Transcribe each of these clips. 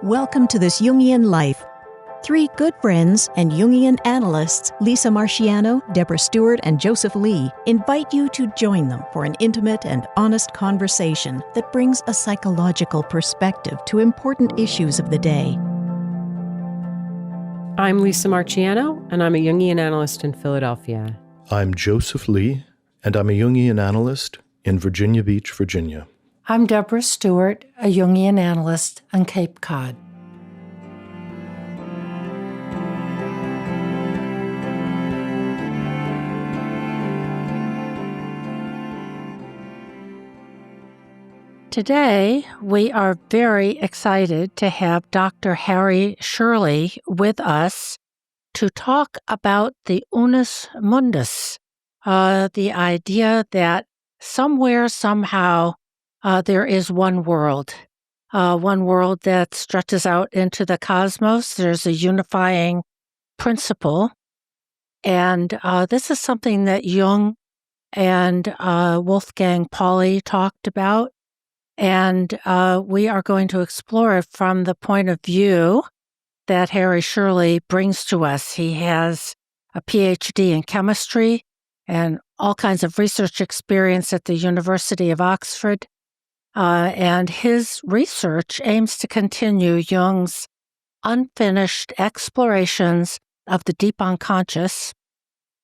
Welcome to This Jungian Life. Three good friends and Jungian analysts, Lisa Marchiano, Deborah Stewart, and Joseph Lee, invite you to join them for an intimate and honest conversation that brings a psychological perspective to important issues of the day. I'm Lisa Marchiano, and I'm a Jungian analyst in Philadelphia. I'm Joseph Lee, and I'm a Jungian analyst in Virginia Beach, Virginia. I'm Deborah Stewart, a Jungian analyst on Cape Cod. Today, we are very excited to have Dr. Harry Shirley with us to talk about the Unus Mundus, the idea that somewhere, somehow, there is one world that stretches out into the cosmos. There's a unifying principle. And this is something that Jung and Wolfgang Pauli talked about. And we are going to explore it from the point of view that Harry Shirley brings to us. He has a PhD in chemistry and all kinds of research experience at the University of Oxford. And his research aims to continue Jung's unfinished explorations of the deep unconscious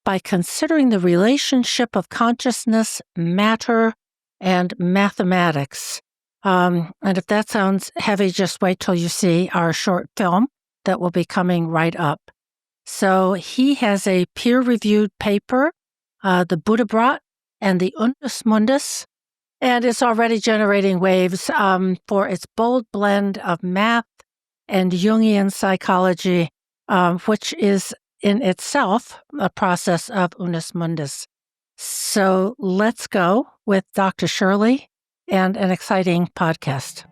by considering the relationship of consciousness, matter, and mathematics. And if that sounds heavy, just wait till you see our short film that will be coming right up. So he has a peer-reviewed paper, the Buddhabrot and the Unus Mundus, and it's already generating waves for its bold blend of math and Jungian psychology, which is in itself a process of Unus Mundus. So let's go with Dr. Shirley and an exciting podcast.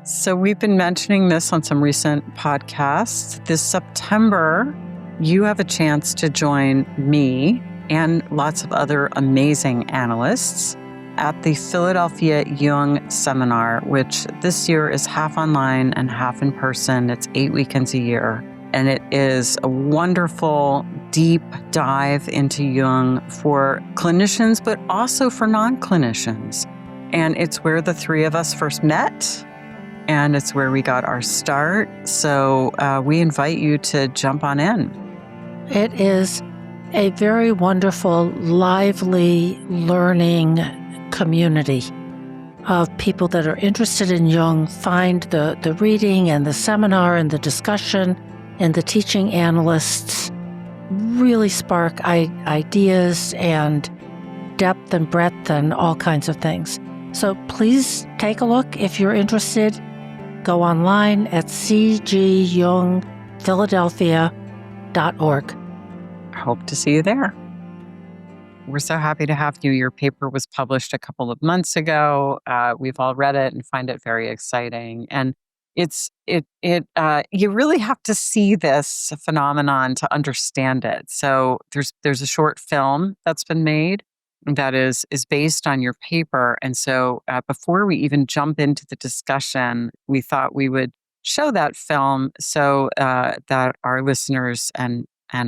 So we've been mentioning this on some recent podcasts. This September, you have a chance to join me and lots of other amazing analysts at the Philadelphia Jung Seminar, which this year is half online and half in person. It's 8 weekends a year. And it is a wonderful, deep dive into Jung for clinicians, but also for non-clinicians. And it's where the three of us first met, and it's where we got our start. So we invite you to jump on in. It is a very wonderful, lively learning community of people that are interested in Jung. Find the reading and the seminar and the discussion and the teaching analysts really spark ideas and depth and breadth and all kinds of things. So please take a look if you're interested. Go online at cgjungphiladelphia.org. Hope to see you there. We're so happy to have you. Your paper was published a couple of months ago. We've all read it and find it very exciting. And you really have to see this phenomenon to understand it. So there's a short film that's been made that is based on your paper. And so before we even jump into the discussion, we thought we would show that film so that our listeners and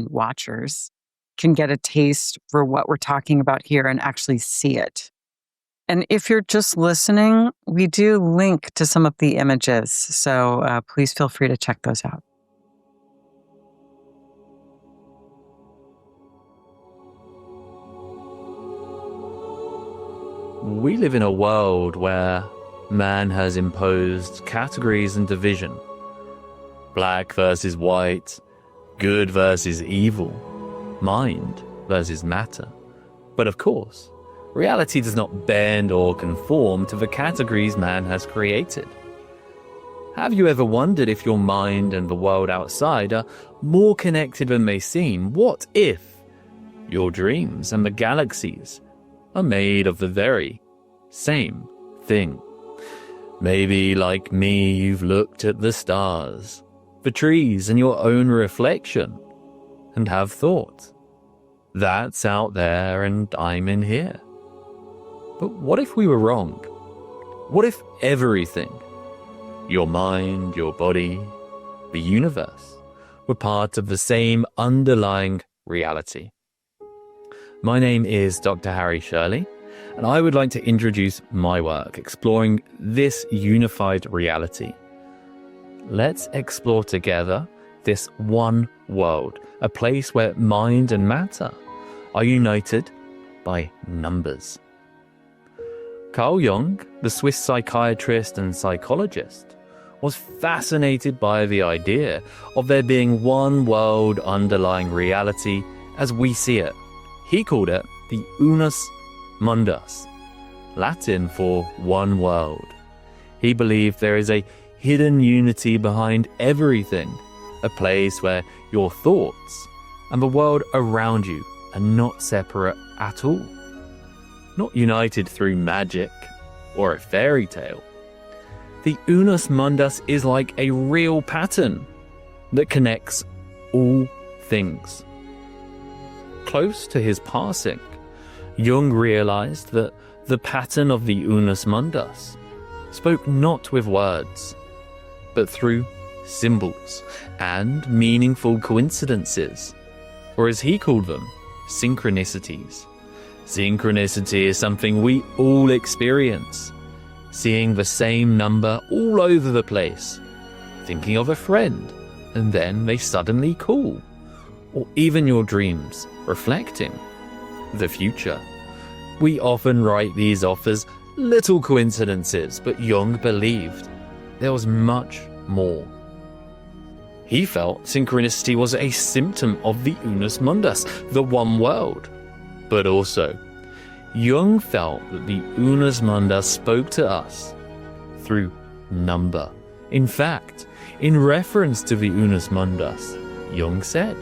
watchers can get a taste for what we're talking about here and actually see it. And if you're just listening, we do link to some of the images. So please feel free to check those out. We live in a world where man has imposed categories and division. Black versus white, good versus evil, mind versus matter. But of course, reality does not bend or conform to the categories man has created. Have you ever wondered if your mind and the world outside are more connected than they seem? What if your dreams and the galaxies are made of the very same thing? Maybe, like me, you've looked at the stars, the trees, and your own reflection, and have thought, that's out there and I'm in here. But what if we were wrong? What if everything your mind, your body, the universe, were part of the same underlying reality. My name is Dr. Harry Shirley, and I would like to introduce my work exploring this unified reality. Let's explore together this one world, a place where mind and matter are united by numbers. Carl Jung, the Swiss psychiatrist and psychologist, was fascinated by the idea of there being one world underlying reality as we see it. He called it the Unus Mundus, Latin for one world. He believed there is a hidden unity behind everything, a place where your thoughts and the world around you are not separate at all, not united through magic or a fairy tale. The Unus Mundus is like a real pattern that connects all things. Close to his passing, Jung realized that the pattern of the Unus Mundus spoke not with words, but through symbols and meaningful coincidences, or as he called them, synchronicities. Synchronicity is something we all experience. Seeing the same number all over the place, thinking of a friend, and then they suddenly call, or even your dreams reflecting the future. We often write these off as little coincidences, but Jung believed there was much more. He felt synchronicity was a symptom of the Unus Mundus, the one world. But also, Jung felt that the Unus Mundus spoke to us through number. In fact, in reference to the Unus Mundus, Jung said,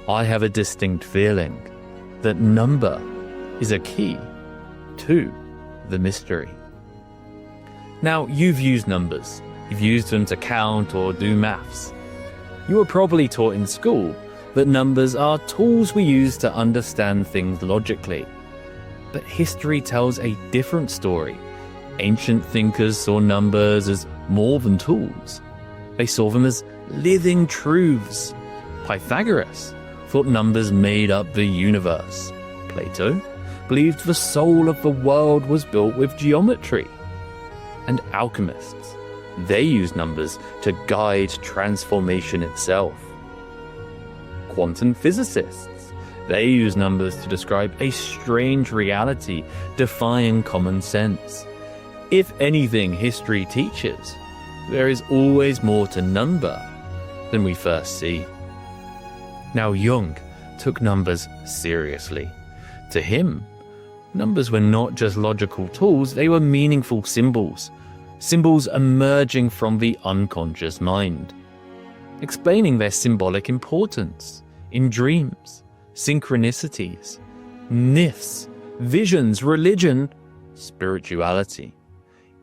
"I have a distinct feeling that number is a key to the mystery." Now, you've used numbers. You've used them to count or do maths. You were probably taught in school that numbers are tools we use to understand things logically. But history tells a different story. Ancient thinkers saw numbers as more than tools. They saw them as living truths. Pythagoras thought numbers made up the universe. Plato believed the soul of the world was built with geometry. And alchemists, they used numbers to guide transformation itself. Quantum physicists, they use numbers to describe a strange reality defying common sense. If anything history teaches, there is always more to number than we first see. Now, Jung took numbers seriously. To him, numbers were not just logical tools, they were meaningful symbols. Symbols emerging from the unconscious mind, explaining their symbolic importance in dreams, synchronicities, myths, visions, religion, spirituality.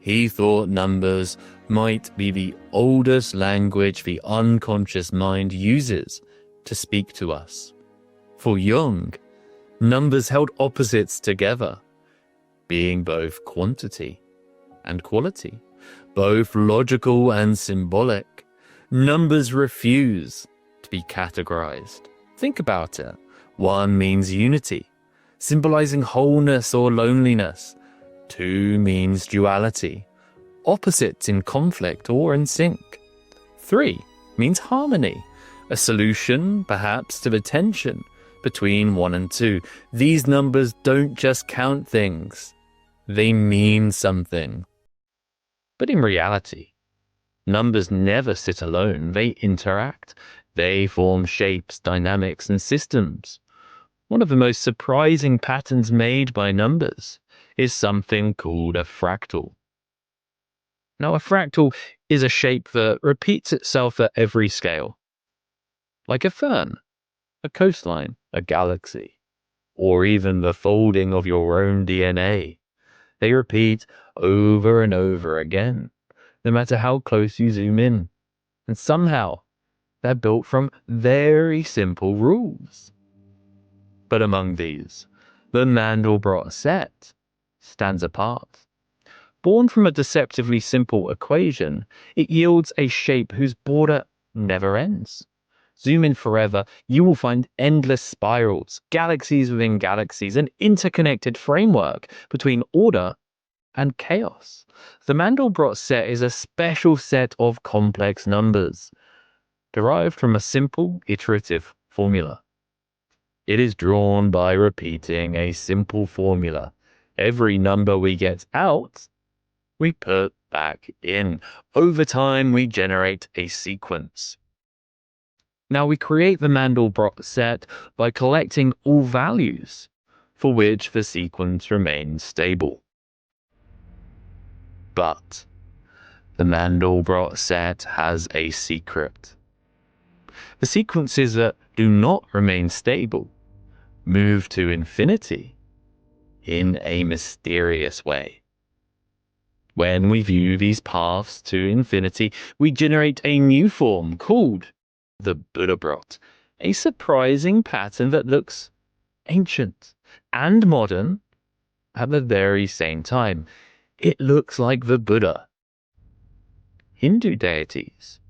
He thought numbers might be the oldest language the unconscious mind uses to speak to us. For Jung, numbers held opposites together, being both quantity and quality, both logical and symbolic. Numbers refuse to be categorized. Think about it. One means unity, symbolizing wholeness or loneliness. Two means duality, opposites in conflict or in sync. Three means harmony, a solution perhaps to the tension between 1 and 2. These numbers don't just count things, they mean something. But in reality, numbers never sit alone. They interact. They form shapes, dynamics, and systems. One of the most surprising patterns made by numbers is something called a fractal. Now, a fractal is a shape that repeats itself at every scale, like a fern, a coastline, a galaxy, or even the folding of your own DNA. They repeat over and over again, no matter how close you zoom in. And somehow, they're built from very simple rules. But among these, the Mandelbrot set stands apart. Born from a deceptively simple equation, it yields a shape whose border never ends. Zoom in forever, you will find endless spirals, galaxies within galaxies, an interconnected framework between order and chaos. The Mandelbrot set is a special set of complex numbers, derived from a simple iterative formula. It is drawn by repeating a simple formula. Every number we get out, we put back in. Over time, we generate a sequence. Now we create the Mandelbrot set by collecting all values for which the sequence remains stable. But the Mandelbrot set has a secret. The sequences that do not remain stable move to infinity in a mysterious way. When we view these paths to infinity, we generate a new form called the Buddhabrot, a surprising pattern that looks ancient and modern at the very same time. It looks like the Buddha. Hindu deities,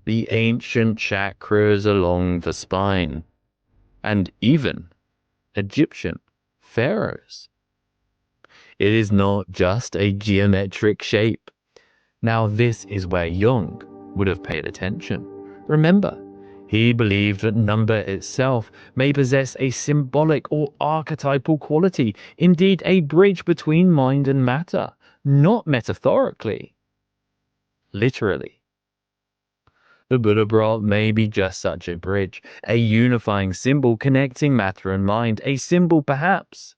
the ancient chakras along the spine, and even Egyptian pharaohs. It is not just a geometric shape. Now this is where Jung would have paid attention. Remember, he believed that number itself may possess a symbolic or archetypal quality, indeed a bridge between mind and matter, not metaphorically, literally. The Buddhabrot may be just such a bridge, a unifying symbol connecting matter and mind, a symbol perhaps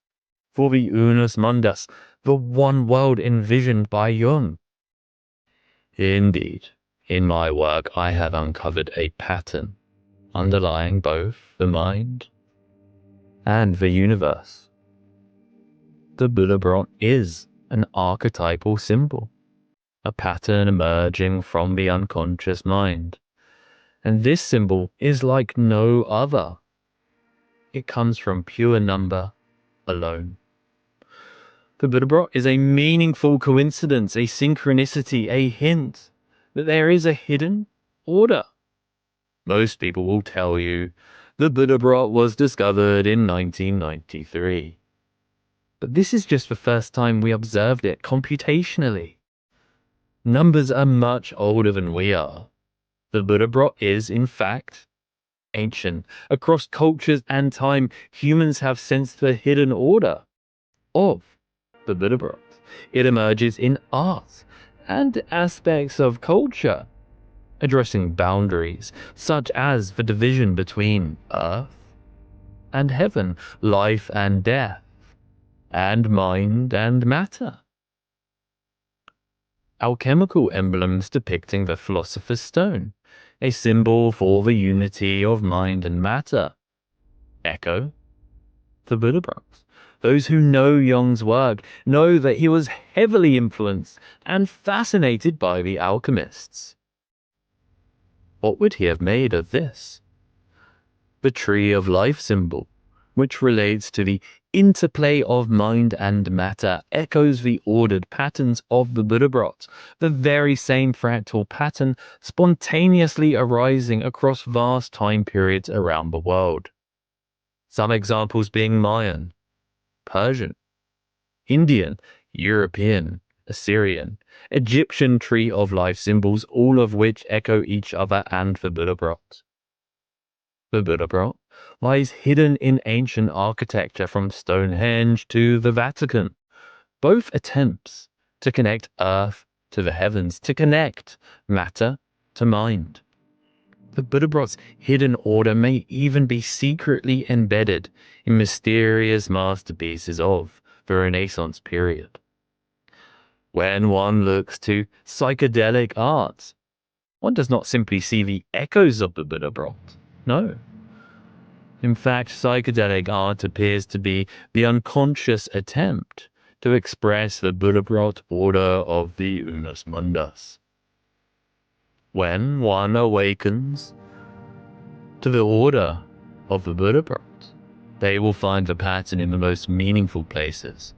for the Unus Mundus, the one world envisioned by Jung. Indeed, in my work I have uncovered a pattern underlying both the mind and the universe. The Buddhabrot is an archetypal symbol, a pattern emerging from the unconscious mind. And this symbol is like no other. It comes from pure number alone. The Buddhabrot is a meaningful coincidence, a synchronicity, a hint that there is a hidden order. Most people will tell you the Buddhabrot was discovered in 1993. But this is just the first time we observed it computationally. Numbers are much older than we are. The Buddhabrot is, in fact, ancient. Across cultures and time, humans have sensed the hidden order of the Buddhabrot. It emerges in art and aspects of culture, addressing boundaries such as the division between earth and heaven, life and death, and mind and matter. Alchemical emblems depicting the philosopher's stone, a symbol for the unity of mind and matter, echo the Buddhabrot. Those who know Jung's work know that he was heavily influenced and fascinated by the alchemists. What would he have made of this? The tree of life symbol, which relates to the interplay of mind and matter, echoes the ordered patterns of the Buddhabrot, the very same fractal pattern spontaneously arising across vast time periods around the world. Some examples being Mayan, Persian, Indian, European, Assyrian, Egyptian tree of life symbols, all of which echo each other and the Buddhabrot. The Buddhabrot lies hidden in ancient architecture from Stonehenge to the Vatican. Both attempts to connect earth to the heavens, to connect matter to mind. The Buddhabrot's hidden order may even be secretly embedded in mysterious masterpieces of the Renaissance period. When one looks to psychedelic art, one does not simply see the echoes of the Buddhabrot. No. In fact, psychedelic art appears to be the unconscious attempt to express the Buddhabrot order of the Unus Mundus. When one awakens to the order of the Buddhabrot, they will find the pattern in the most meaningful places.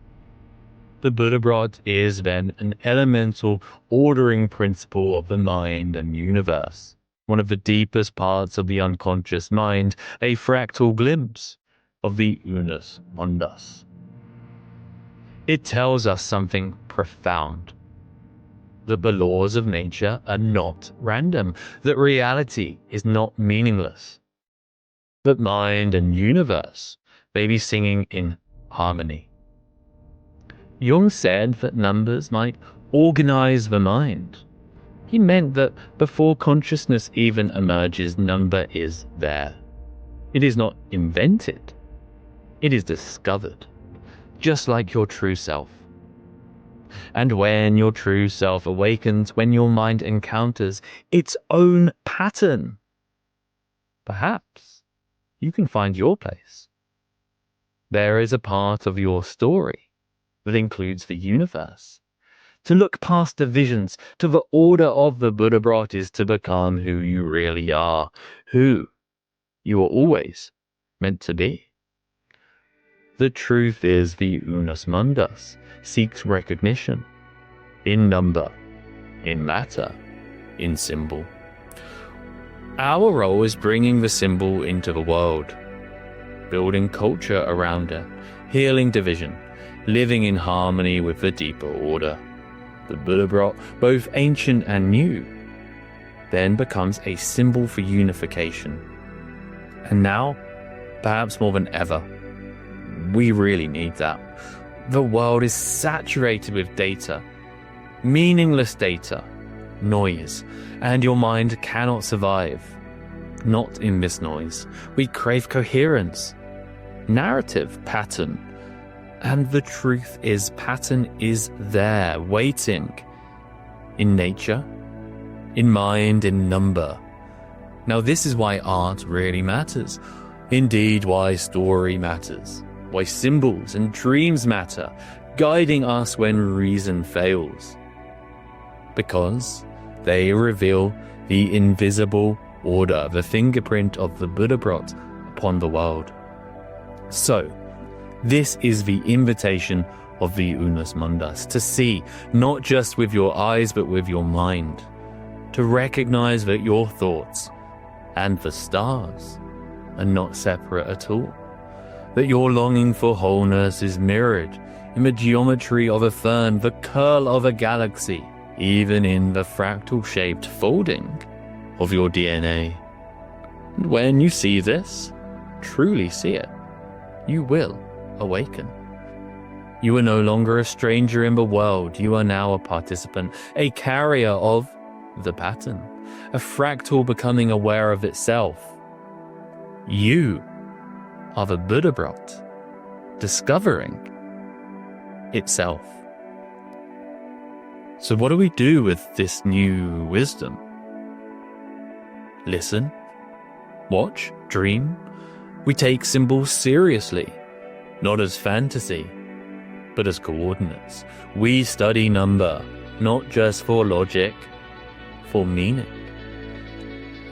The Buddhabrot is then an elemental ordering principle of the mind and universe, one of the deepest parts of the unconscious mind, a fractal glimpse of the Unus Mundus. It tells us something profound, that the laws of nature are not random, that reality is not meaningless, that mind and universe may be singing in harmony. Jung said that numbers might organize the mind. He meant that before consciousness even emerges, number is there. It is not invented. It is discovered, just like your true self. And when your true self awakens, when your mind encounters its own pattern, perhaps you can find your place. There is a part of your story that includes the universe. To look past divisions to the order of the Buddhabrot is to become who you really are, who you are always meant to be. The truth is the Unus Mundus seeks recognition in number, in matter, in symbol. Our role is bringing the symbol into the world, building culture around it, healing division, living in harmony with the deeper order. The Buddhabrot, both ancient and new, then becomes a symbol for unification. And now, perhaps more than ever, we really need that. The world is saturated with data, meaningless data, noise, and your mind cannot survive. Not in this noise. We crave coherence, narrative, pattern. And the truth is, pattern is there, waiting. In nature, in mind, in number. Now this is why art really matters. Indeed, why story matters. Why symbols and dreams matter, guiding us when reason fails. Because they reveal the invisible order, the fingerprint of the Buddhabrot upon the world. So, this is the invitation of the Unus Mundus, to see not just with your eyes but with your mind, to recognize that your thoughts and the stars are not separate at all, that your longing for wholeness is mirrored in the geometry of a fern, the curl of a galaxy, even in the fractal-shaped folding of your DNA. And when you see this, truly see it, you will awaken. You are no longer a stranger in the world. You are now a participant, a carrier of the pattern, a fractal becoming aware of itself. You are the Buddhabrot, discovering itself. So what do we do with this new wisdom? Listen, watch, dream. We take symbols seriously, not as fantasy, but as coordinates. We study number, not just for logic, for meaning.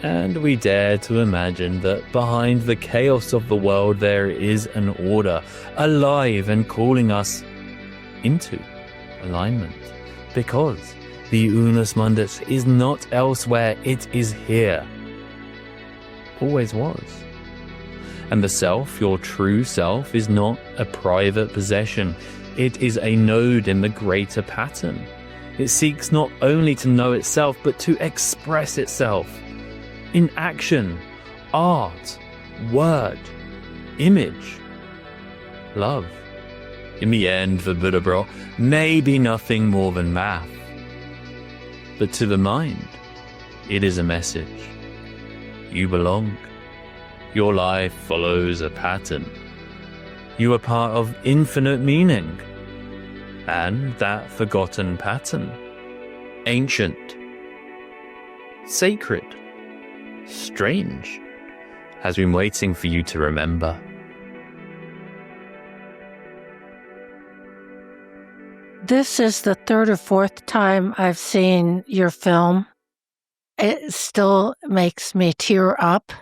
And we dare to imagine that behind the chaos of the world there is an order, alive and calling us into alignment. Because the Unus Mundus is not elsewhere, it is here. Always was. And the self, your true self, is not a private possession. It is a node in the greater pattern. It seeks not only to know itself, but to express itself in action, art, word, image, love. In the end, the Buddhabrot may be nothing more than math. But to the mind, it is a message. You belong. Your life follows a pattern. You are part of infinite meaning. And that forgotten pattern, ancient, sacred, strange, has been waiting for you to remember. This is the third or fourth time I've seen your film. It still makes me tear up.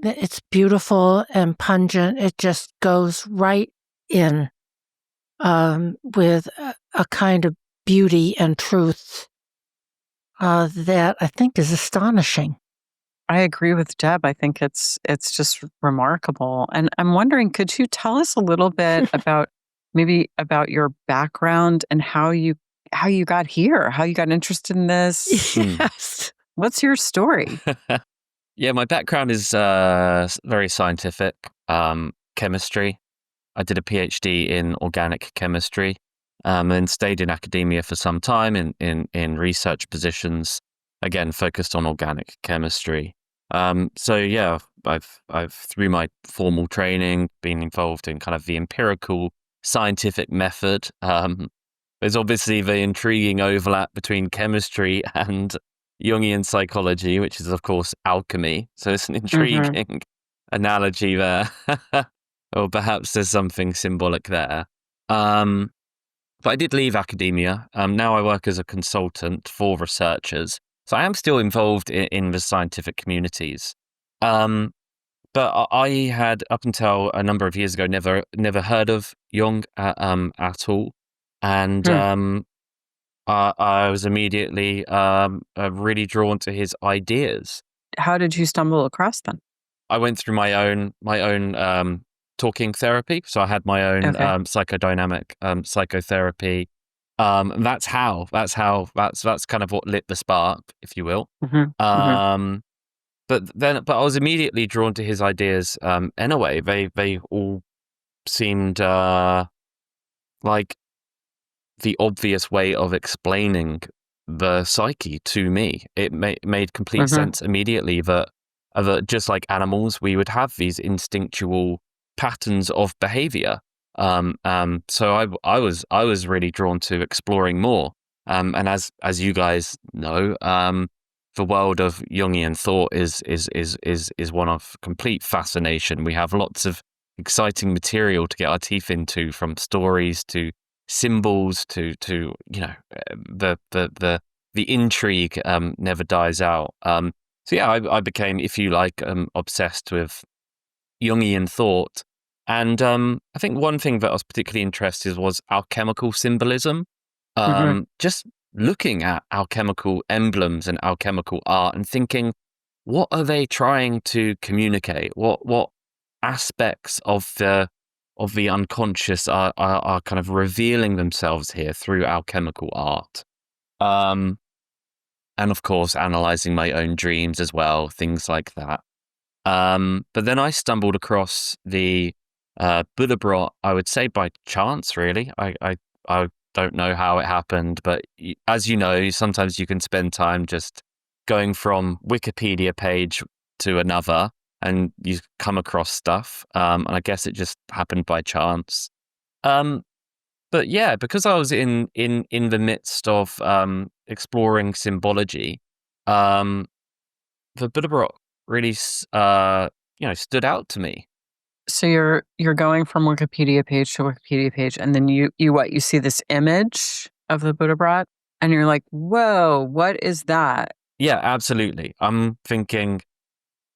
It's beautiful and pungent. It just goes right in. with a kind of beauty and truth that I think is astonishing. I agree with Deb. I think it's just remarkable. And I'm wondering, could you tell us a little bit about your background and how you got here, how you got interested in this? Yes. What's your story? Yeah, my background is very scientific, chemistry. I did a PhD in organic chemistry, and stayed in academia for some time in research positions, again focused on organic chemistry. So yeah, I've through my formal training been involved in kind of the empirical scientific method. There's obviously the intriguing overlap between chemistry and Jungian psychology, which is of course alchemy. So it's an intriguing analogy there, or perhaps there's something symbolic there. But I did leave academia. Now I work as a consultant for researchers. So I am still involved in the scientific communities. But I had, up until a number of years ago, never heard of Jung at all. And I was immediately really drawn to his ideas. How did you stumble across them? I went through my own talking therapy. So I had my own psychodynamic psychotherapy. That's kind of what lit the spark, if you will. But I was immediately drawn to his ideas. Anyway, they all seemed like the obvious way of explaining the psyche to me. It made complete sense immediately that just like animals, we would have these instinctual patterns of behavior. So I was really drawn to exploring more. And as you guys know, the world of Jungian thought is one of complete fascination. We have lots of exciting material to get our teeth into, from stories to symbols to the intrigue never dies out. So yeah, I became, if you like, obsessed with Jungian thought. And I think one thing that I was particularly interested was alchemical symbolism. Just looking at alchemical emblems and alchemical art and thinking, what are they trying to communicate? What aspects of the unconscious are kind of revealing themselves here through alchemical art? And of course, analyzing my own dreams as well, things like that. But then I stumbled across the Buddhabrot, I would say by chance, really. I don't know how it happened, but as you know, sometimes you can spend time just going from Wikipedia page to another and you come across stuff. And I guess it just happened by chance. But yeah, because I was in the midst of exploring symbology, the Buddhabrot really stood out to me. So you're going from Wikipedia page to Wikipedia page, and then you see this image of the Buddhabrot, and you're like, whoa, what is that? Yeah, absolutely. I'm thinking,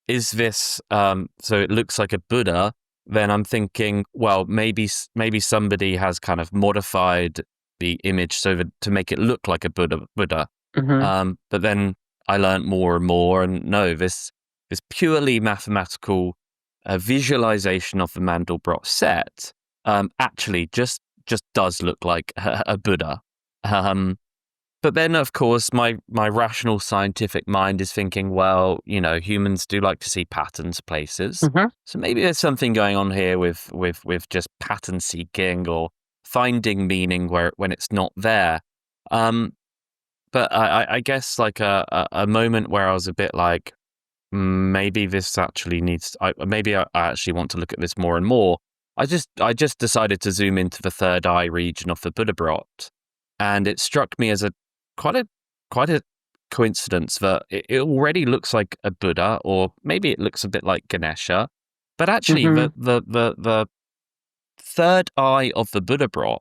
is this so it looks like a Buddha? Then I'm thinking, well, maybe somebody has kind of modified the image so that to make it look like a Buddha. But then I learned more and more, and no, this purely mathematical visualization of the Mandelbrot set actually just does look like a Buddha. But then, of course, my rational scientific mind is thinking, well, humans do like to see patterns places. So maybe there's something going on here with just pattern seeking or finding meaning when it's not there. But I guess like a moment where I was a bit like, maybe this actually needs. Maybe I actually want to look at this more and more. I just decided to zoom into the third eye region of the Buddhabrot, and it struck me as quite a coincidence that it already looks like a Buddha, or maybe it looks a bit like Ganesha, but actually the third eye of the Buddhabrot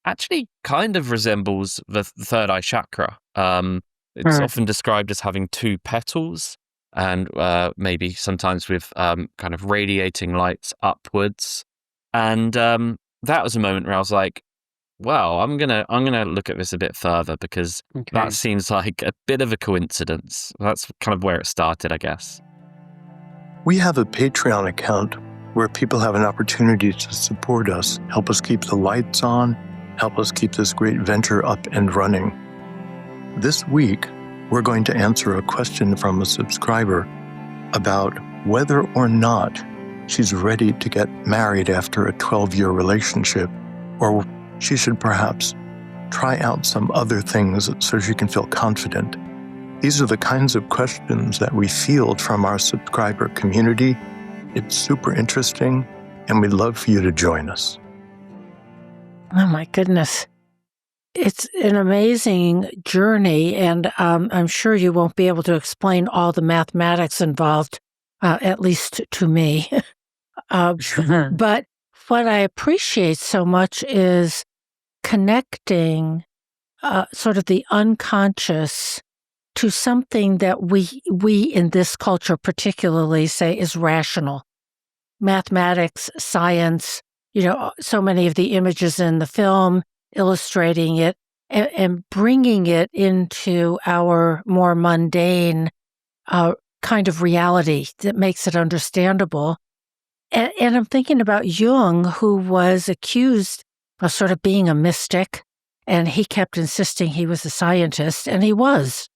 actually kind of resembles the third eye chakra. It's often described as having two petals, and maybe sometimes with kind of radiating lights upwards. And that was a moment where I was like, Well, I'm gonna look at this a bit further because Okay. that seems like a bit of a coincidence. That's kind of where it started, I guess. We have a Patreon account where people have an opportunity to support us, help us keep the lights on, help us keep this great venture up and running. This week, we're going to answer a question from a subscriber about whether or not she's ready to get married after a 12-year relationship, or she should perhaps try out some other things so she can feel confident. These are the kinds of questions that we field from our subscriber community. It's super interesting, and we'd love for you to join us. Oh my goodness. It's an amazing journey, and I'm sure you won't be able to explain all the mathematics involved, at least to me. But what I appreciate so much is connecting sort of the unconscious to something that we in this culture particularly say is rational. Mathematics, science, so many of the images in the film illustrating it and bringing it into our more mundane kind of reality that makes it understandable. And I'm thinking about Jung, who was accused of sort of being a mystic, and he kept insisting he was a scientist, and he was.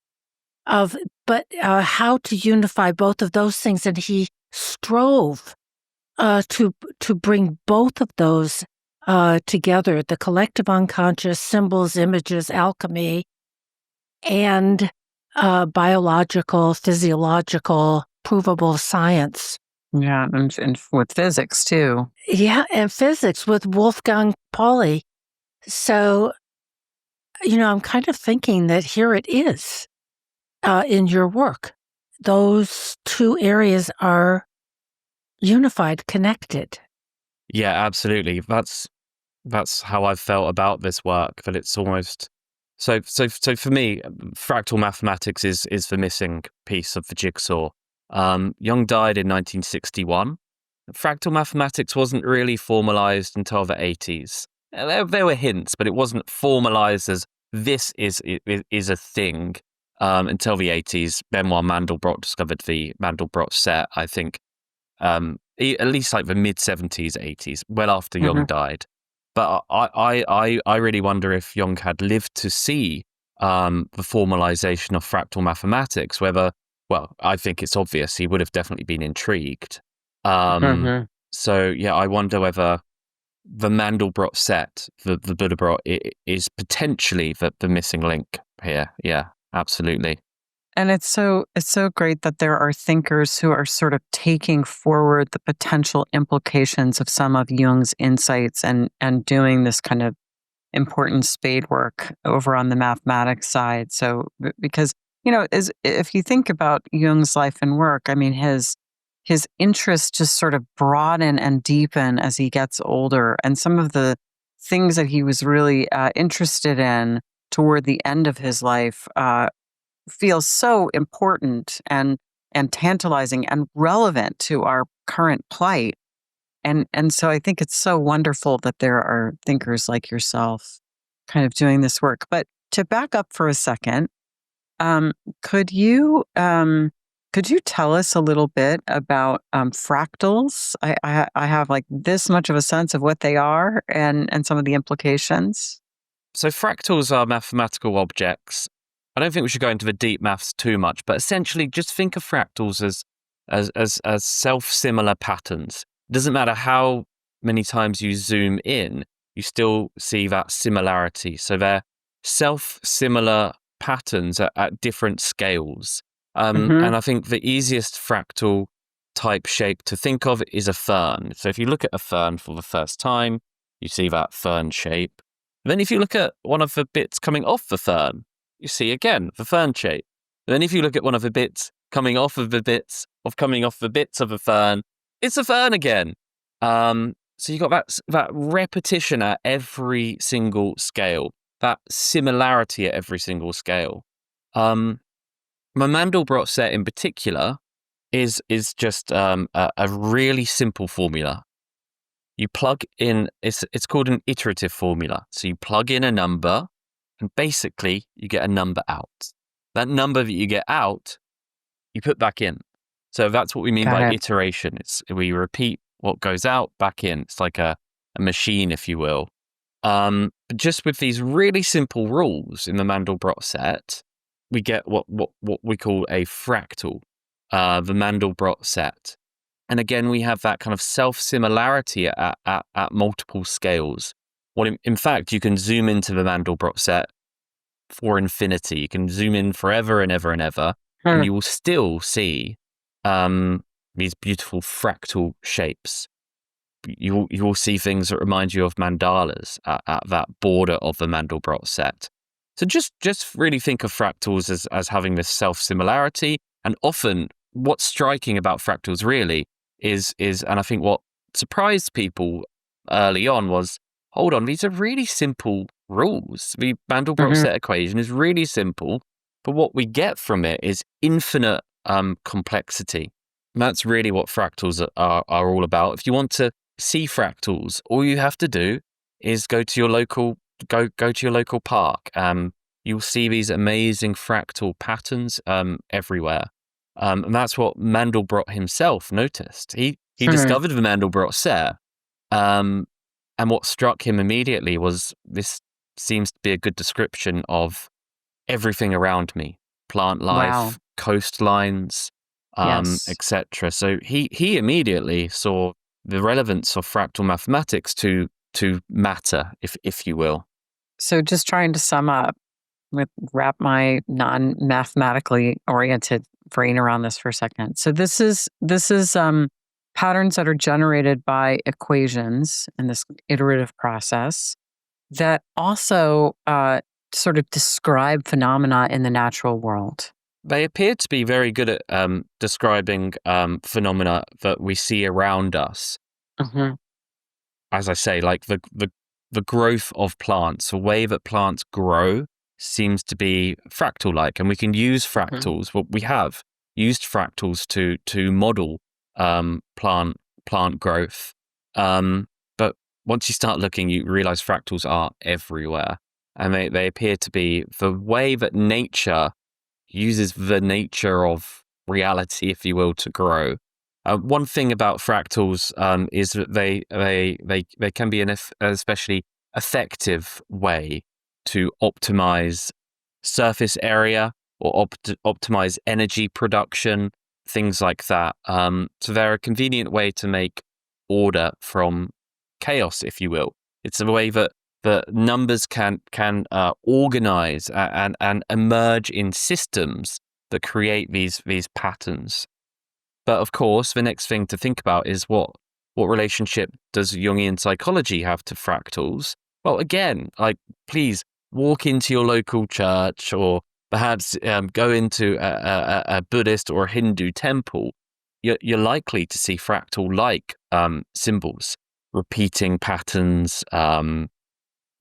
But how to unify both of those things, and he strove to bring both of those together, the collective unconscious, symbols, images, alchemy, and biological, physiological, provable science. Yeah, and with physics too. Yeah, and physics with Wolfgang Pauli. So, I'm kind of thinking that here it is in your work. Those two areas are unified, connected. Yeah, absolutely. That's how I've felt about this work. That it's almost so for me, fractal mathematics is the missing piece of the jigsaw. Jung died in 1961. Fractal mathematics wasn't really formalized until the 80s. There were hints, but it wasn't formalized as this is a thing until the 80s. Benoit Mandelbrot discovered the Mandelbrot set, I think, at least like the mid-70s, 80s, well after Jung died. But I really wonder if Jung had lived to see the formalization of fractal mathematics, whether, well, I think it's obvious he would have definitely been intrigued. So, yeah, I wonder whether the Mandelbrot set, the Buddhabrot, is potentially the missing link here. Yeah, absolutely. And it's so great that there are thinkers who are sort of taking forward the potential implications of some of Jung's insights and doing this kind of important spade work over on the mathematics side. So because, if you think about Jung's life and work, I mean, his interests just sort of broaden and deepen as he gets older. And some of the things that he was really interested in toward the end of his life feels so important and tantalizing and relevant to our current plight. And so I think it's so wonderful that there are thinkers like yourself kind of doing this work. But to back up for a second, could you tell us a little bit about fractals? I have like this much of a sense of what they are and some of the implications. So fractals are mathematical objects. I don't think we should go into the deep maths too much, but essentially just think of fractals as self-similar patterns. It doesn't matter how many times you zoom in, you still see that similarity. So they're self-similar patterns at different scales. And I think the easiest fractal type shape to think of is a fern. So if you look at a fern for the first time, you see that fern shape. Then if you look at one of the bits coming off the fern, you see again the fern shape. And then if you look at one of the bits coming off of the bits of the fern, it's a fern again. So you got that repetition at every single scale, that similarity at every single scale. My Mandelbrot set in particular is just a really simple formula. you plug in, it's called an iterative formula. So you plug in a number and basically you get a number out. That number that you get out, you put back in. So that's what we mean by iteration. We repeat what goes out back in. It's like a machine, if you will. But just with these really simple rules in the Mandelbrot set, we get what we call a fractal, the Mandelbrot set. And again, we have that kind of self-similarity at multiple scales. In fact, you can zoom into the Mandelbrot set for infinity. You can zoom in forever and ever and ever, and you will still see these beautiful fractal shapes. You will see things that remind you of mandalas at that border of the Mandelbrot set. So just really think of fractals as having this self-similarity. And often what's striking about fractals really is, and I think what surprised people early on was, hold on, these are really simple rules. The Mandelbrot set equation is really simple, but what we get from it is infinite complexity. And that's really what fractals are all about. If you want to see fractals, all you have to do is go to your local park. You'll see these amazing fractal patterns everywhere. And that's what Mandelbrot himself noticed. He discovered the Mandelbrot set, and what struck him immediately was this seems to be a good description of everything around me: plant life, coastlines, etc. So he immediately saw the relevance of fractal mathematics to matter, if you will. So just trying to sum up, wrap my non-mathematically oriented brain around this for a second. So this is patterns that are generated by equations in this iterative process that also sort of describe phenomena in the natural world. They appear to be very good at describing phenomena that we see around us. As I say, like the growth of plants, the way that plants grow seems to be fractal-like, and we can use fractals. Well, we have used fractals to model plant growth. But once you start looking, you realize fractals are everywhere, and they appear to be the way that nature uses the nature of reality, if you will, to grow. One thing about fractals is that they can be an especially effective way to optimize surface area or optimize energy production, things like that. So they're a convenient way to make order from chaos, if you will. It's a way that the numbers can organize and emerge in systems that create these patterns. But of course, the next thing to think about is what relationship does Jungian psychology have to fractals? Well, again, please walk into your local church, or perhaps go into a Buddhist or Hindu temple. You're likely to see fractal-like symbols, repeating patterns,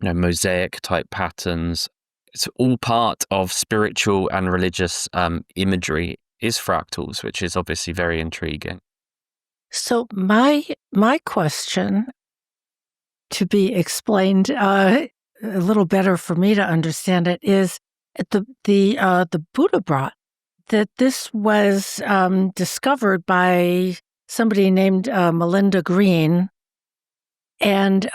mosaic type patterns. It's all part of spiritual and religious imagery is fractals, which is obviously very intriguing. So my question, to be explained a little better for me to understand it, is the Buddhabrot, that this was discovered by somebody named Melinda Green. And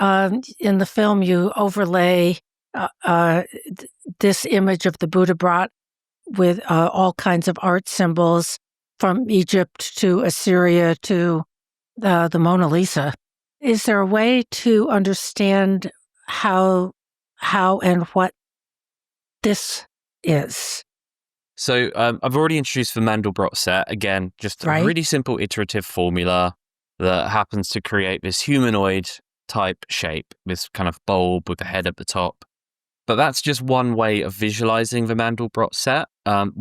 in the film, you overlay this image of the Buddhabrot with all kinds of art symbols from Egypt to Assyria to the Mona Lisa. Is there a way to understand how and what this is? So I've already introduced the Mandelbrot set. Again, just a really simple iterative formula that happens to create this humanoid type shape, this kind of bulb with the head at the top. But that's just one way of visualizing the Mandelbrot set. So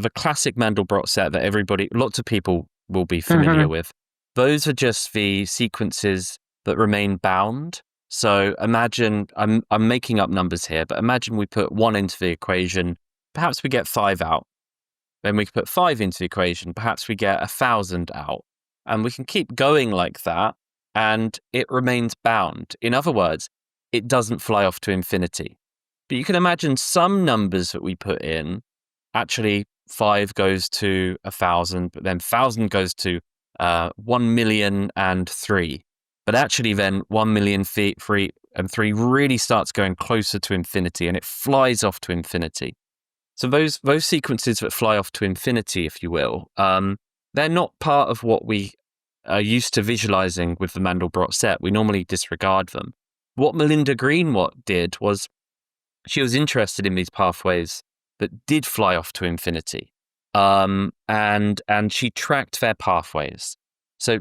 the classic Mandelbrot set that lots of people will be familiar with, those are just the sequences that remain bound. So imagine, I'm making up numbers here, but imagine we put 1 into the equation, perhaps we get 5 out. Then we put 5 into the equation, perhaps we get 1,000 out. And we can keep going like that. and it remains bound. In other words, it doesn't fly off to infinity. But you can imagine some numbers that we put in, actually 5 goes to 1,000, but then 1,000 goes to 1,000,003. But actually then 1,000,003 really starts going closer to infinity, and it flies off to infinity. So those sequences that fly off to infinity, if you will, they're not part of what we are used to visualizing with the Mandelbrot set. We normally disregard them. What Melinda Greenwald did was she was interested in these pathways that did fly off to infinity, and she tracked their pathways. So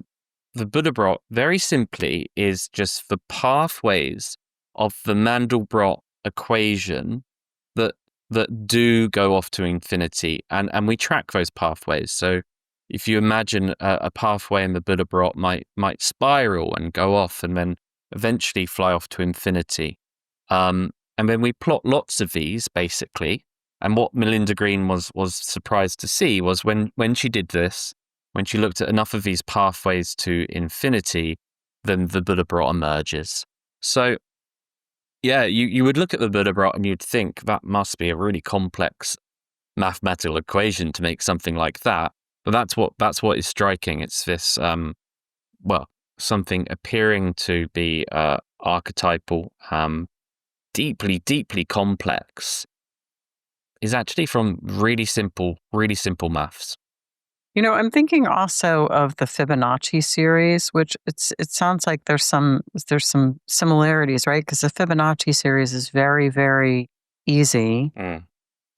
the Buddhabrot, very simply, is just the pathways of the Mandelbrot equation that do go off to infinity, and we track those pathways. So if you imagine a pathway in the Buddhabrot might spiral and go off and then eventually fly off to infinity. And then we plot lots of these, basically. And what Melinda Green was surprised to see was when she did this, when she looked at enough of these pathways to infinity, then the Buddhabrot emerges. So yeah, you would look at the Buddhabrot and you'd think that must be a really complex mathematical equation to make something like that. But that's what is striking. It's this something appearing to be archetypal, deeply, deeply complex, is actually from really simple maths. I'm thinking also of the Fibonacci series, which it sounds like there's some similarities, right? Because the Fibonacci series is very, very easy.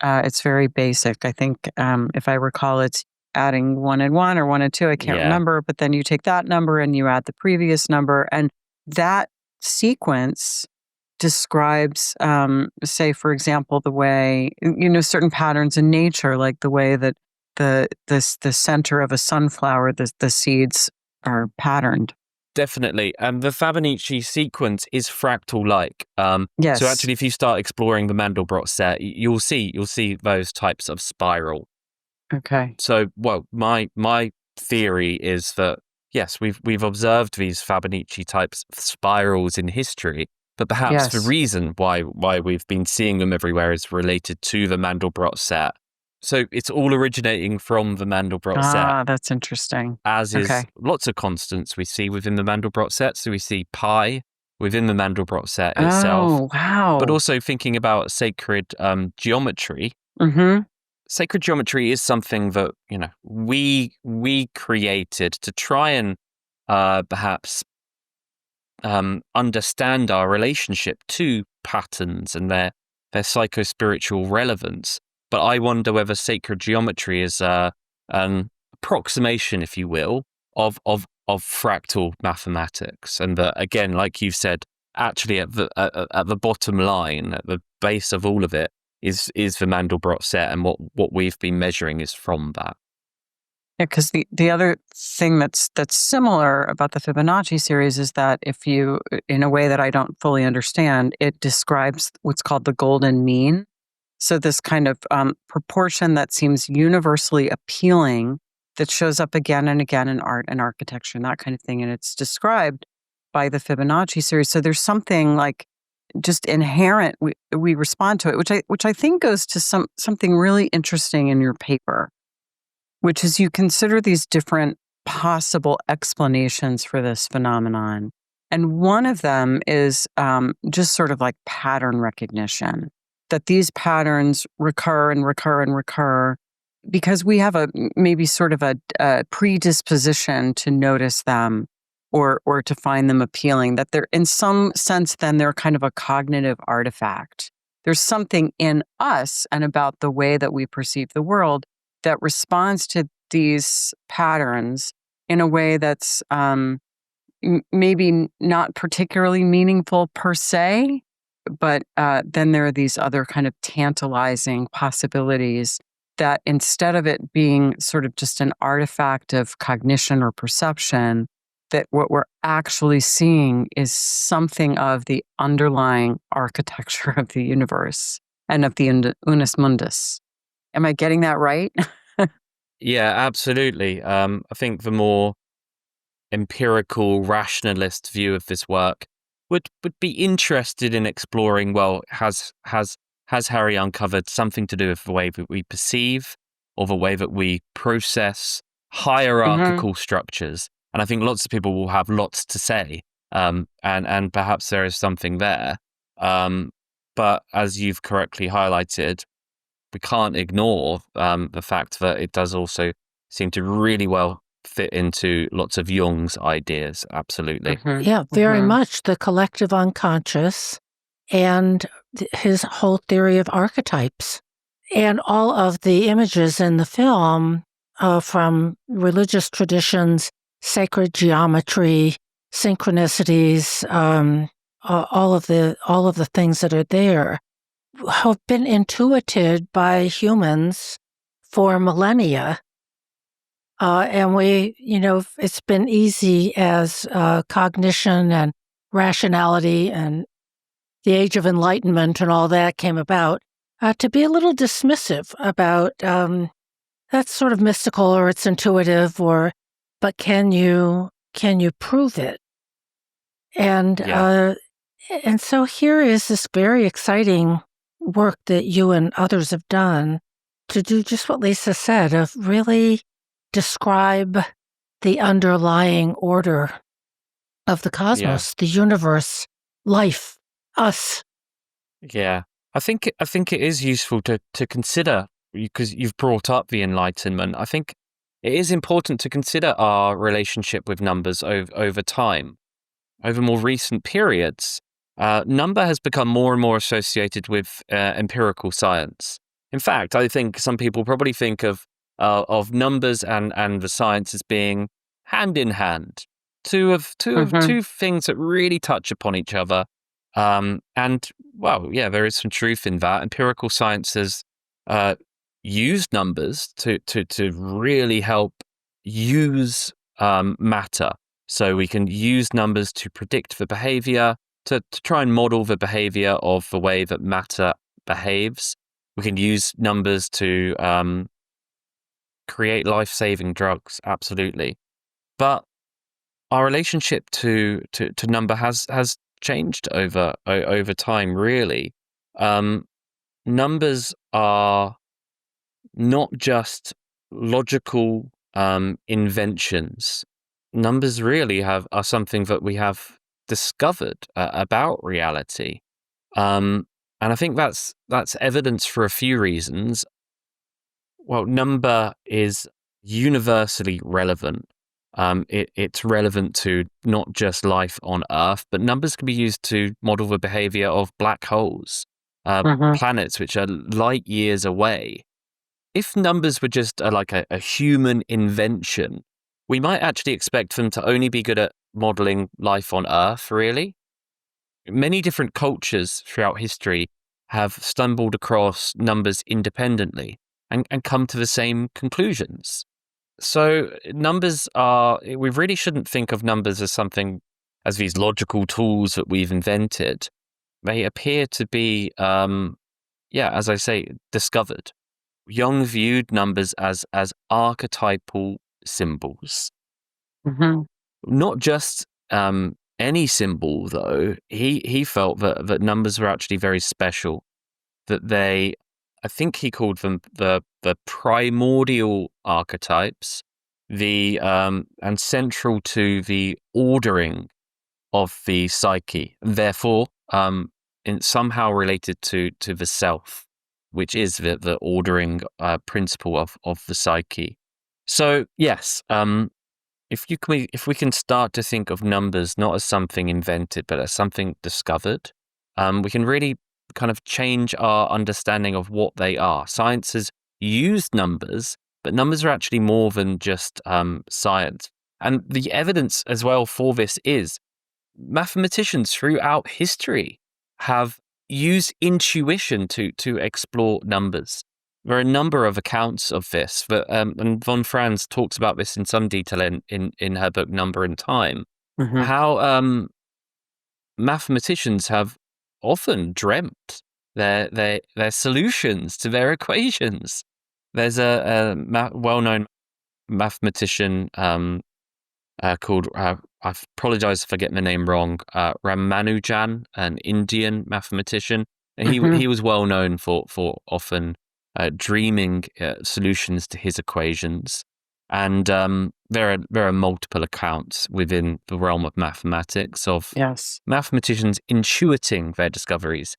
It's very basic. I think, if I recall, it's adding 1 and 1 or 1 and 2. I can't remember, but then you take that number and you add the previous number, and that sequence describes, say, for example, the way certain patterns in nature, like the way that the center of a sunflower, the seeds are patterned. Definitely. And the Fibonacci sequence is fractal-like. Yes. So actually, if you start exploring the Mandelbrot set, you'll see those types of spiral. Okay. So, my theory is that, yes, we've observed these Fibonacci types of spirals in history, but perhaps the reason why we've been seeing them everywhere is related to the Mandelbrot set. So it's all originating from the Mandelbrot set. Ah, that's interesting. As is lots of constants we see within the Mandelbrot set. So we see pi within the Mandelbrot set itself. Oh, wow. But also thinking about sacred geometry. Mm-hmm. Sacred geometry is something that, we created to try and perhaps understand our relationship to patterns and their psycho-spiritual relevance. But I wonder whether sacred geometry is an approximation, if you will, of fractal mathematics, and that, again, like you've said, actually at the bottom line, at the base of all of it, is the Mandelbrot set, and what we've been measuring is from that. Yeah, because the other thing that's similar about the Fibonacci series is that if you, in a way that I don't fully understand, it describes what's called the golden mean. So this kind of proportion that seems universally appealing, that shows up again and again in art and architecture and that kind of thing, and it's described by the Fibonacci series. So there's something like just inherent. We respond to it, which I think goes to something really interesting in your paper, which is you consider these different possible explanations for this phenomenon, and one of them is just sort of like pattern recognition. That these patterns recur and recur and recur because we have maybe sort of a predisposition to notice them or to find them appealing, that they're, in some sense, then they're kind of a cognitive artifact. There's something in us and about the way that we perceive the world that responds to these patterns in a way that's maybe not particularly meaningful per se, but then there are these other kind of tantalizing possibilities that, instead of it being sort of just an artifact of cognition or perception, that what we're actually seeing is something of the underlying architecture of the universe and of the Unus Mundus. Am I getting that right? Yeah, absolutely. I think the more empirical rationalist view of this work would be interested in exploring, well, has Harry uncovered something to do with the way that we perceive or the way that we process hierarchical structures? And I think lots of people will have lots to say, and perhaps there is something there. But as you've correctly highlighted, we can't ignore the fact that it does also seem to really well fit into lots of Jung's ideas. Absolutely. Yeah, very much the collective unconscious and his whole theory of archetypes. And all of the images in the film from religious traditions, sacred geometry, synchronicities, all of the things that are there have been intuited by humans for millennia. And it's been easy as cognition and rationality and the Age of Enlightenment and all that came about, to be a little dismissive about that's sort of mystical or it's intuitive, but can you prove it? And and so here is this very exciting work that you and others have done to do just what Lisa said, of really describe the underlying order of the cosmos, the universe, life, us. Yeah. I think it is useful to consider, because you've brought up the Enlightenment. I think it is important to consider our relationship with numbers over time. Over more recent periods, number has become more and more associated with empirical science. In fact, I think some people probably think of numbers and the science as being hand in hand, two things that really touch upon each other. And well, yeah, there is some truth in that. Empirical science has used numbers to really help use matter. So we can use numbers to predict the behavior, to try and model the behavior of the way that matter behaves. We can use numbers to create life-saving drugs, absolutely. But our relationship to number has changed over time, really. Numbers are not just logical inventions. Numbers really are something that we have discovered about reality, and I think that's evidence for a few reasons. Well, number is universally relevant. It's relevant to not just life on Earth, but numbers can be used to model the behavior of black holes, planets which are light years away. If numbers were just like a human invention, we might actually expect them to only be good at modeling life on Earth, really. Many different cultures throughout history have stumbled across numbers independently and come to the same conclusions. So numbers we really shouldn't think of numbers as these logical tools that we've invented. They appear to be, as I say, discovered. Jung viewed numbers as archetypal symbols. Not just any symbol, though. He felt that numbers were actually very special, that I think he called them the primordial archetypes, and central to the ordering of the psyche, therefore somehow related to the self, which is the ordering principle of the psyche. So yes, if we can start to think of numbers not as something invented but as something discovered, we can really kind of change our understanding of what they are. Science has used numbers, but numbers are actually more than just science. And the evidence as well for this is mathematicians throughout history have used intuition to explore numbers. There are a number of accounts of this, and von Franz talks about this in some detail in her book Number and Time, how mathematicians have often dreamt their solutions to their equations. There's a well-known mathematician called, I apologize if I get the name wrong, Ramanujan, an Indian mathematician. And he was well known for often dreaming solutions to his equations. And there are multiple accounts within the realm of mathematics of mathematicians intuiting their discoveries.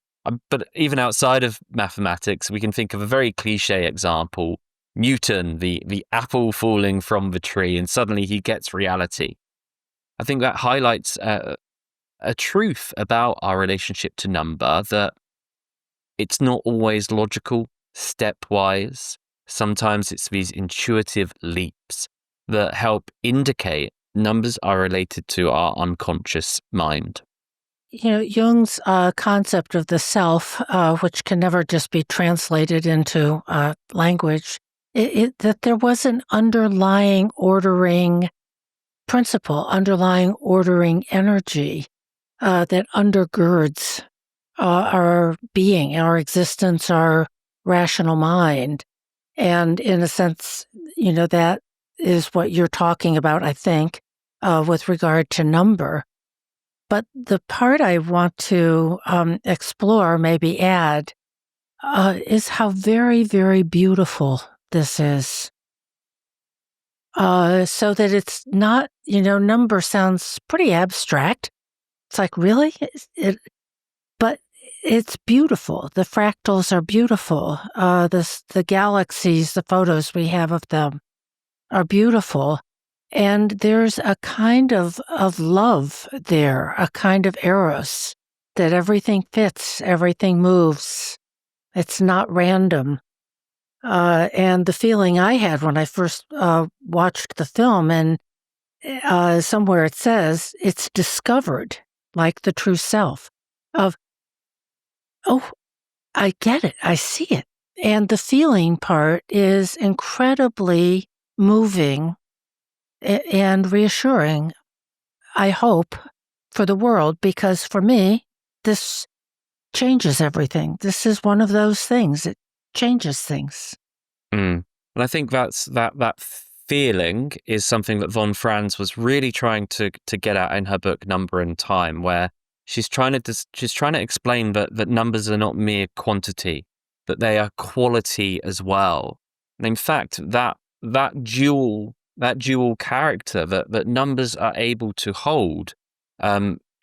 But even outside of mathematics, we can think of a very cliche example: Newton, the apple falling from the tree, and suddenly he gets reality. I think that highlights a truth about our relationship to number, that it's not always logical, stepwise. Sometimes it's these intuitive leaps that help indicate numbers are related to our unconscious mind. Jung's concept of the self, which can never just be translated into language, that there was an underlying ordering principle, underlying ordering energy that undergirds our being, our existence, our rational mind. And in a sense, that is what you're talking about, I think, with regard to number. But the part I want to explore, maybe add, is how very, very beautiful this is. So that it's not, number sounds pretty abstract. It's like, really? But it's beautiful. The fractals are beautiful. The galaxies, the photos we have of them are beautiful. And there's a kind of love there, a kind of eros, that everything fits, everything moves. It's not random. And the feeling I had when I first watched the film, and somewhere it says it's discovered, like the true self, of, oh, I get it, I see it. And the feeling part is incredibly moving and reassuring, I hope, for the world, because for me, this changes everything. This is one of those things. It changes things. And I think that feeling is something that von Franz was really trying to get at in her book Number and Time, where she's trying to explain that numbers are not mere quantity, that they are quality as well. And in fact, that dual character that numbers are able to hold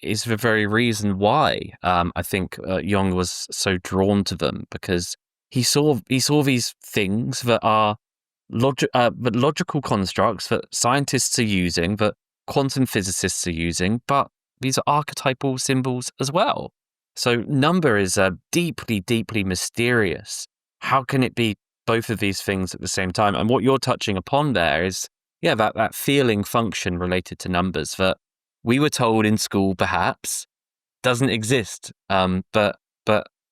is the very reason why I think Jung was so drawn to them, because he saw these things that are logical constructs that scientists are using, that quantum physicists are using, but these are archetypal symbols as well. So number is deeply, deeply mysterious. How can it be both of these things at the same time? And what you're touching upon there is, that feeling function related to numbers that we were told in school perhaps doesn't exist. But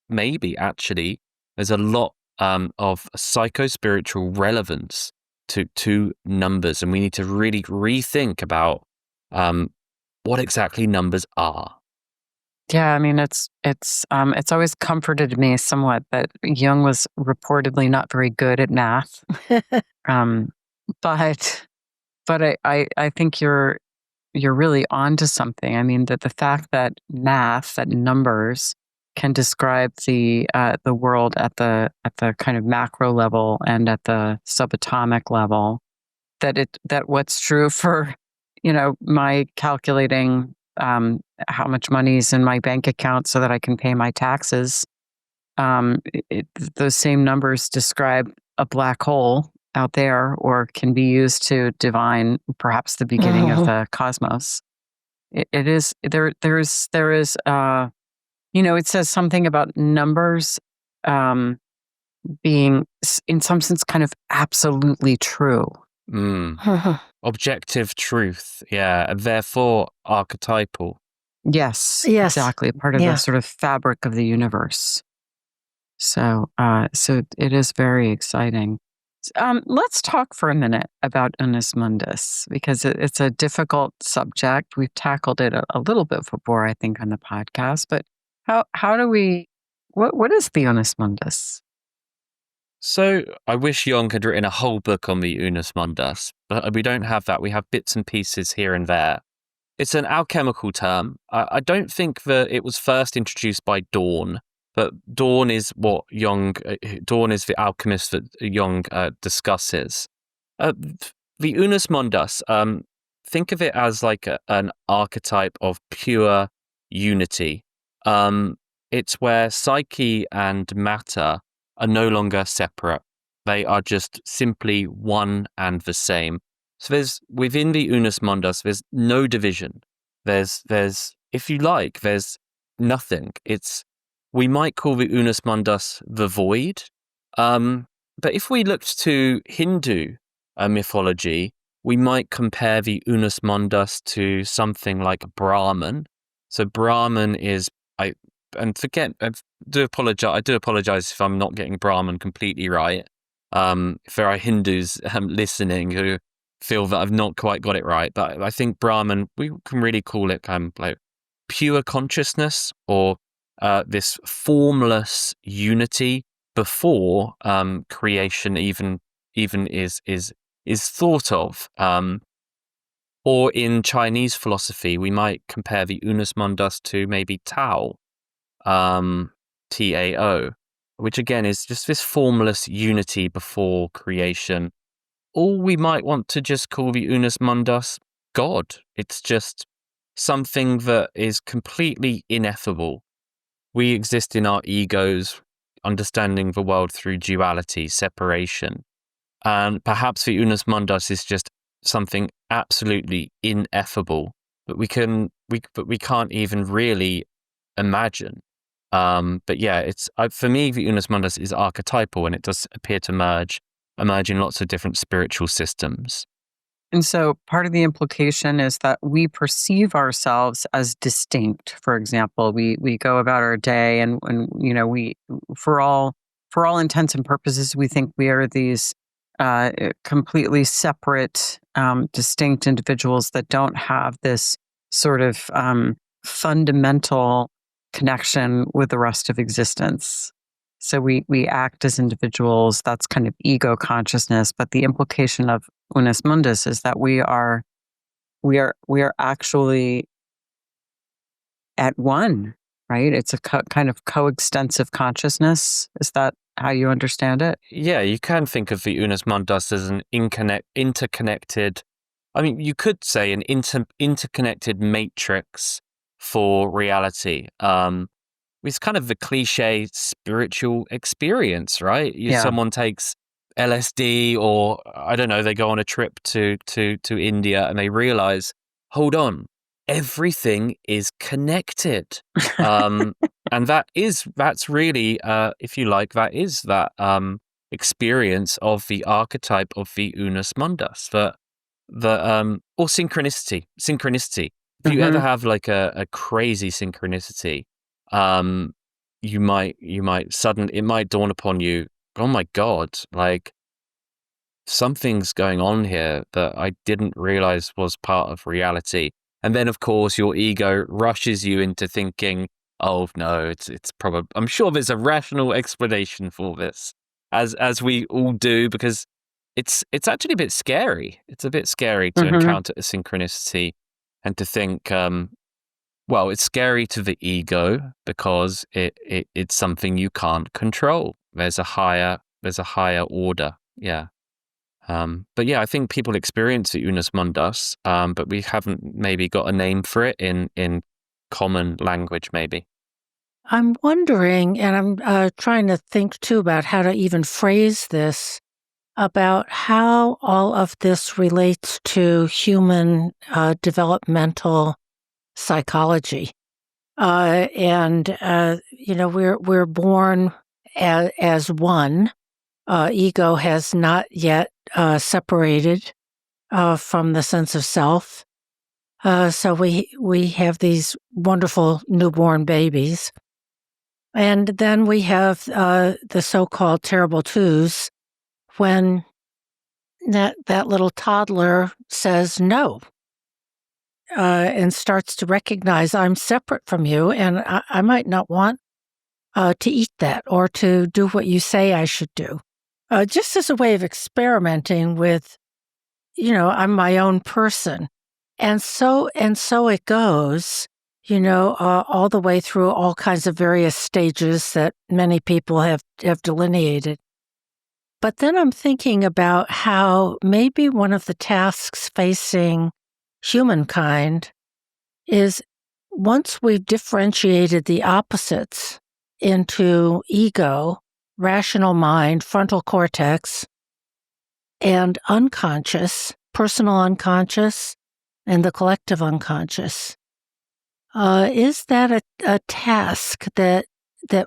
maybe actually there's a lot of psycho-spiritual relevance to numbers, and we need to really rethink about what exactly numbers are. Yeah, I mean, it's always comforted me somewhat that Jung was reportedly not very good at math, but I think you're really onto something. I mean, that the fact that math, that numbers, can describe the world at the kind of macro level and at the subatomic level, that what's true for my calculating how much money is in my bank account so that I can pay my taxes. Those same numbers describe a black hole out there, or can be used to divine perhaps the beginning of the cosmos. It is there is it says something about numbers being in some sense kind of absolutely true. Objective truth, and therefore archetypal. Yes, exactly. Part of the sort of fabric of the universe. So it is very exciting. Let's talk for a minute about Unus Mundus, because it's a difficult subject. We've tackled it a little bit before, I think, on the podcast. But how do we? What is the Unus Mundus? So I wish Jung had written a whole book on the Unus Mundus, but we don't have that. We have bits and pieces here and there. It's an alchemical term. I don't think that it was first introduced by Dawn, but Dawn is what Dawn is the alchemist that Jung discusses. The Unus Mundus, think of it as like an archetype of pure unity. It's where psyche and matter are no longer separate. They are just simply one and the same. So there's, within the Unus Mundus, there's no division. There's, if you like, there's nothing. We might call the Unus Mundus the void. But if we looked to Hindu mythology, we might compare the Unus Mundus to something like Brahman. So Brahman is, I do apologize if I'm not getting Brahman completely right. If there are Hindus listening who feel that I've not quite got it right, but I think Brahman, we can really call it like pure consciousness, or this formless unity before creation even is thought of. Or in Chinese philosophy, we might compare the Unus Mundus to maybe Tao, Tao, which again is just this formless unity before creation. Or we might want to just call the Unus Mundus God. It's just something that is completely ineffable. We exist in our egos, understanding the world through duality, separation. And perhaps the Unus Mundus is just something absolutely ineffable that we can't even really imagine. But yeah, for me, the Unus Mundus is archetypal, and it does appear to emerge in lots of different spiritual systems. And so part of the implication is that we perceive ourselves as distinct. For example, we go about our day and we, for all intents and purposes, we think we are these completely separate, distinct individuals that don't have this sort of fundamental connection with the rest of existence. So we act as individuals. That's kind of ego consciousness. But the implication of Unus Mundus is that we are actually at one, right? It's a kind of coextensive consciousness. Is that how you understand it? Yeah, you can think of the Unus Mundus as an interconnected. I mean, you could say an interconnected matrix for reality. It's kind of the cliche spiritual experience, right? Someone takes LSD, or I don't know, they go on a trip to India and they realize, hold on, everything is connected. And that's really, if you like, that is that experience of the archetype of the Unus Mundus, or synchronicity. If you ever have like a crazy synchronicity, it might dawn upon you, oh my God, like something's going on here that I didn't realize was part of reality. And then of course your ego rushes you into thinking, oh no, it's probably, I'm sure there's a rational explanation for this, as we all do, because it's actually a bit scary. It's a bit scary to encounter a synchronicity and to think, well, it's scary to the ego because it's something you can't control. There's a higher order. Yeah. But yeah, I think people experience the Unus Mundus, but we haven't maybe got a name for it in common language, maybe. I'm wondering, and I'm trying to think too about how to even phrase this, about how all of this relates to human developmental psychology. We're born as one. Ego has not yet separated from the sense of self. So we have these wonderful newborn babies. And then we have the so-called terrible twos, when that little toddler says no, and starts to recognize, I'm separate from you, and I might not want to eat that or to do what you say I should do. just as a way of experimenting with, I'm my own person. And so it goes, all the way through all kinds of various stages that many people have delineated. But then I'm thinking about how maybe one of the tasks facing humankind is, once we've differentiated the opposites into ego, rational mind, frontal cortex, and unconscious, personal unconscious, and the collective unconscious, is that a task that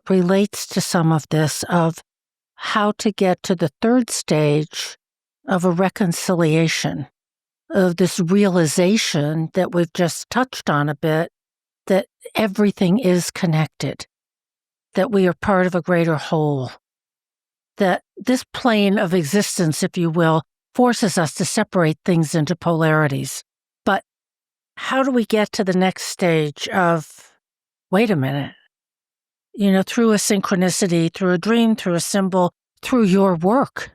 relates to some of this, of how to get to the third stage of a reconciliation, of this realization that we've just touched on a bit, that everything is connected, that we are part of a greater whole, that this plane of existence, if you will, forces us to separate things into polarities. But how do we get to the next stage of, wait a minute, through a synchronicity, through a dream, through a symbol, through your work?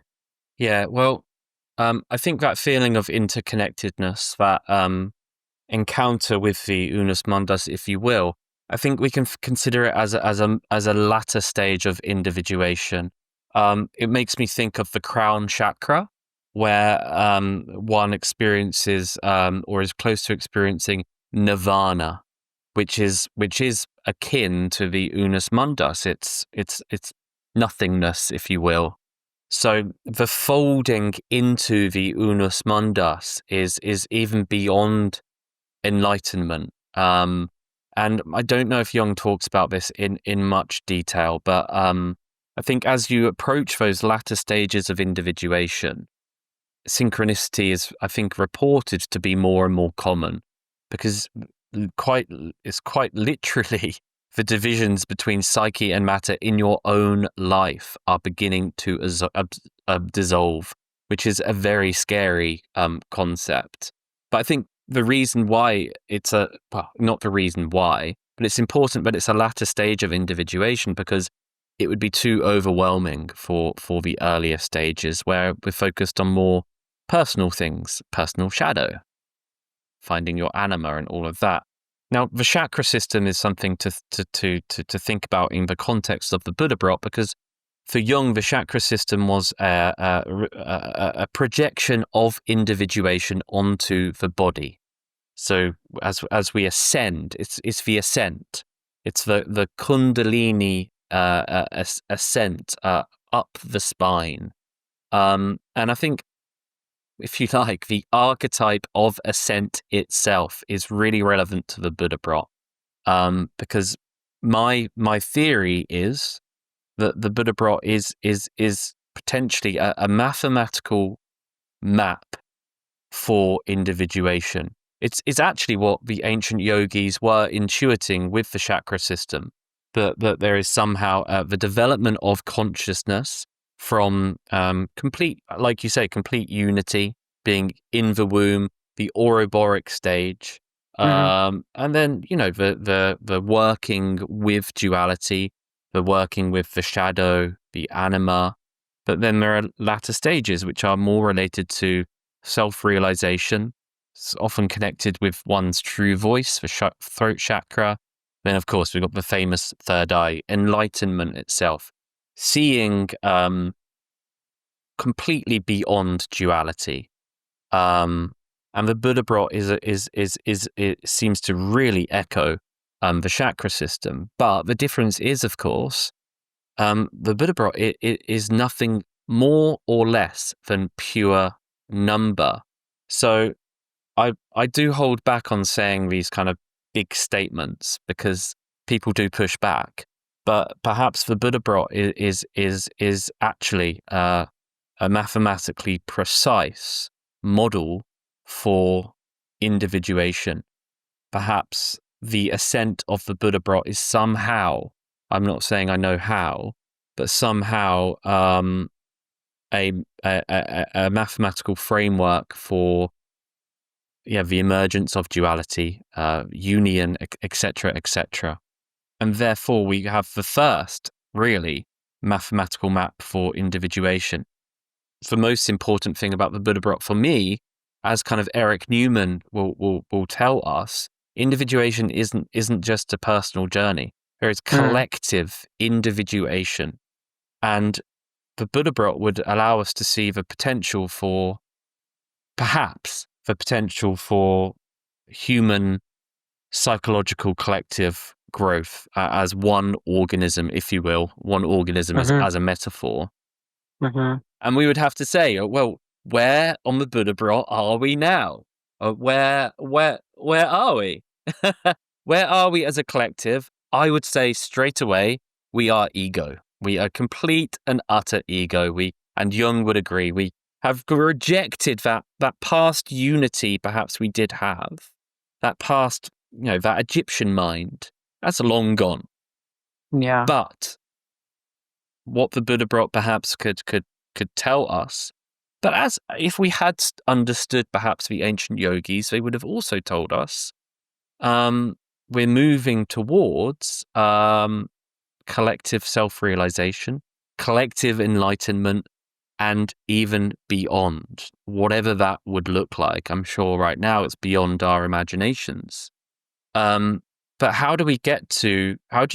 Yeah, well, I think that feeling of interconnectedness, that encounter with the Unus Mundus, if you will, I think we can consider it as a latter stage of individuation. It makes me think of the crown chakra, where one experiences or is close to experiencing nirvana, which is akin to the Unus Mundus. It's nothingness, if you will. So the folding into the Unus Mundus is even beyond enlightenment. And I don't know if Jung talks about this in much detail, but I think as you approach those latter stages of individuation, synchronicity is, I think, reported to be more and more common, because it's quite literally the divisions between psyche and matter in your own life are beginning to dissolve, which is a very scary concept. But I think the reason why not the reason why, but it's important, but it's a latter stage of individuation, because it would be too overwhelming for the earlier stages, where we're focused on more personal things, personal shadow, finding your anima and all of that. Now, the chakra system is something to think about in the context of the Buddhabrot, because for Jung, the chakra system was a projection of individuation onto the body. So as we ascend, it's the ascent. It's the kundalini ascent up the spine. And I think, if you like, the archetype of ascent itself is really relevant to the Buddhabrot, because my theory is that the Buddhabrot is potentially a mathematical map for individuation. It's actually what the ancient yogis were intuiting with the chakra system, that there is somehow the development of consciousness from complete, like you say, complete unity, being in the womb, the Ouroboros stage, and then the working with duality, the working with the shadow, the anima. But then there are latter stages which are more related to self-realization. It's often connected with one's true voice, the throat chakra. Then, of course, we've got the famous third eye, enlightenment itself, seeing completely beyond duality. And the Buddhabrot it seems to really echo the chakra system. But the difference is, of course, the Buddhabrot it is nothing more or less than pure number. So I do hold back on saying these kind of big statements, because people do push back. But perhaps the Buddhabrot is actually a mathematically precise model for individuation. Perhaps the ascent of the Buddhabrot is somehow, I'm not saying I know how, but somehow a mathematical framework for the emergence of duality, union, etc., etc. And therefore we have the first really mathematical map for individuation. the most important thing about the Buddhabrot for me, as kind of Eric Newman will tell us, individuation isn't just a personal journey. There is collective individuation. And the Buddhabrot would allow us to see the potential for, perhaps, the potential for human psychological collective growth as one organism, if you will, one organism as a metaphor. And we would have to say, well, where on the Buddhabrot are we now? Where are we? Where are we as a collective? I would say straight away, we are ego. We are complete and utter ego. And Jung would agree, we have rejected that past unity perhaps we did have. That past, that Egyptian mind, that's long gone. Yeah. But what the Buddhabrot perhaps could tell us, but as if we had understood perhaps the ancient yogis, they would have also told us, we're moving towards collective self-realization, collective enlightenment, and even beyond, whatever that would look like. I'm sure right now it's beyond our imaginations. But how do you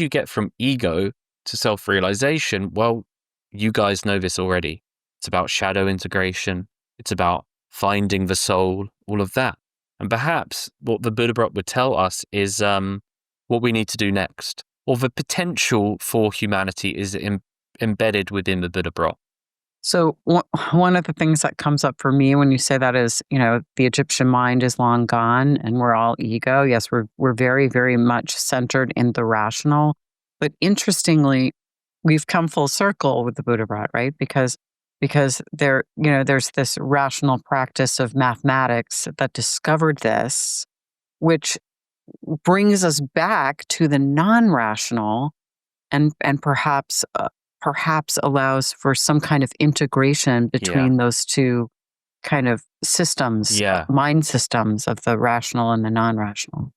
get from ego to self-realization? Well, you guys know this already. It's about shadow integration. It's about finding the soul, all of that. And perhaps what the Buddhabrot would tell us is what we need to do next, or the potential for humanity is embedded within the Buddhabrot. So one of the things that comes up for me when you say that is, the Egyptian mind is long gone and we're all ego. Yes, we're very, very much centered in the rational. But interestingly, we've come full circle with the Buddhabrot, right? Because there's this rational practice of mathematics that discovered this, which brings us back to the non-rational and perhaps allows for some kind of integration between those two kind of systems, mind systems of the rational and the non-rational.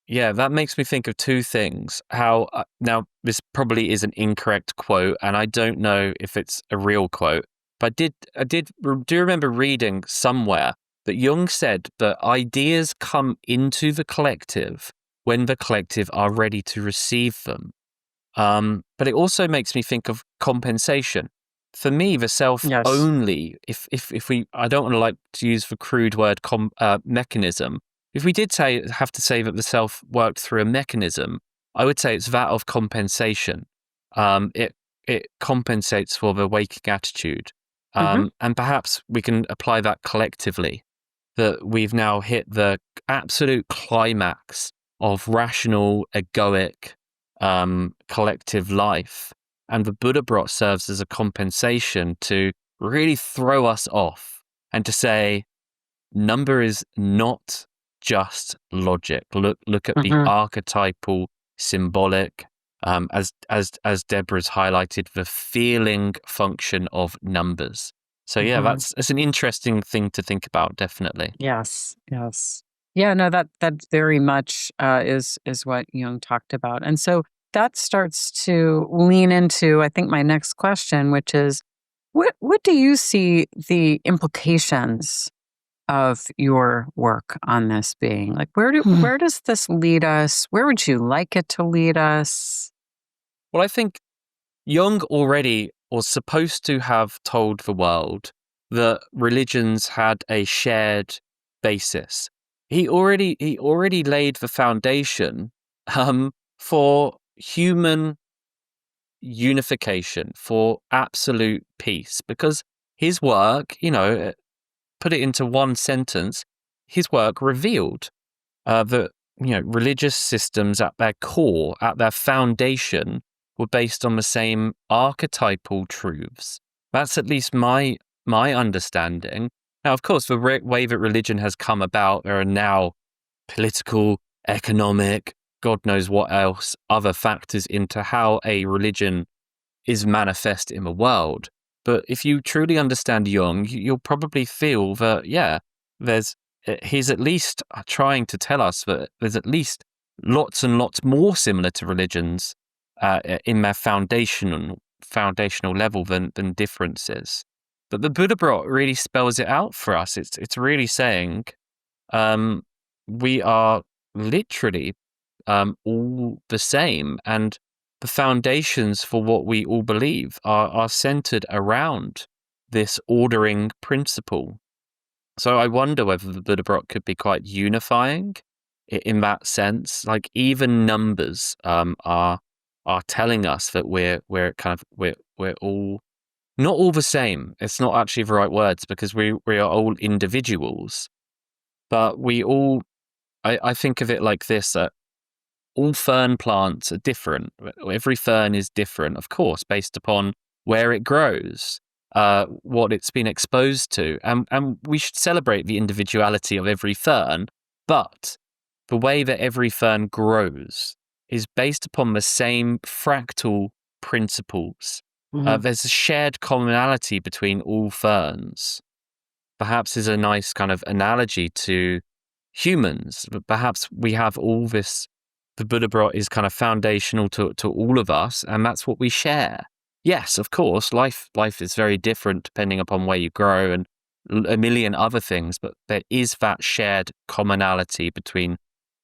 Yeah, that makes me think of two things. How now this probably is an incorrect quote, and I don't know if it's a real quote, but I do remember reading somewhere that Jung said that ideas come into the collective when the collective are ready to receive them. But it also makes me think of compensation. For me, the self only, if we, I don't want to use the crude word mechanism. If we did have to say that the self worked through a mechanism, I would say it's that of compensation. It compensates for the waking attitude. And perhaps we can apply that collectively, that we've now hit the absolute climax of rational, egoic, collective life. And the Buddhabrot serves as a compensation to really throw us off and to say, number is not just logic. Look at the archetypal, symbolic, as Deborah's highlighted, the feeling function of numbers. So that's an interesting thing to think about, definitely. Yes. Yeah, no, that very much is what Jung talked about. And so that starts to lean into, I think, my next question, which is, what do you see the implications of your work on this being? Like, where does this lead us? Where would you like it to lead us? Well, I think Jung already was supposed to have told the world that religions had a shared basis. He already laid the foundation for human unification, for absolute peace, because his work, put it into one sentence, his work revealed that religious systems at their core, at their foundation, were based on the same archetypal truths. That's at least my understanding. Now, of course, the way that religion has come about, there are now political, economic, God knows what else, other factors into how a religion is manifest in the world. But if you truly understand Jung, you'll probably feel that, he's at least trying to tell us that there's at least lots and lots more similar to religions in their foundational level than differences. But the Buddhabrot really spells it out for us. It's really saying we are literally all the same, and the foundations for what we all believe are centered around this ordering principle. So I wonder whether the Buddhabrot could be quite unifying in that sense. Like even numbers are telling us that we're all not all the same. It's not actually the right words, because we are all individuals, but we all. I think of it like this: that all fern plants are different. Every fern is different, of course, based upon where it grows, what it's been exposed to. And we should celebrate the individuality of every fern, but the way that every fern grows is based upon the same fractal principles. There's a shared commonality between all ferns. Perhaps is a nice kind of analogy to humans. But perhaps we have all this. The Buddhabrot is kind of foundational to all of us, and that's what we share. Yes, of course, life is very different depending upon where you grow and a million other things, but there is that shared commonality between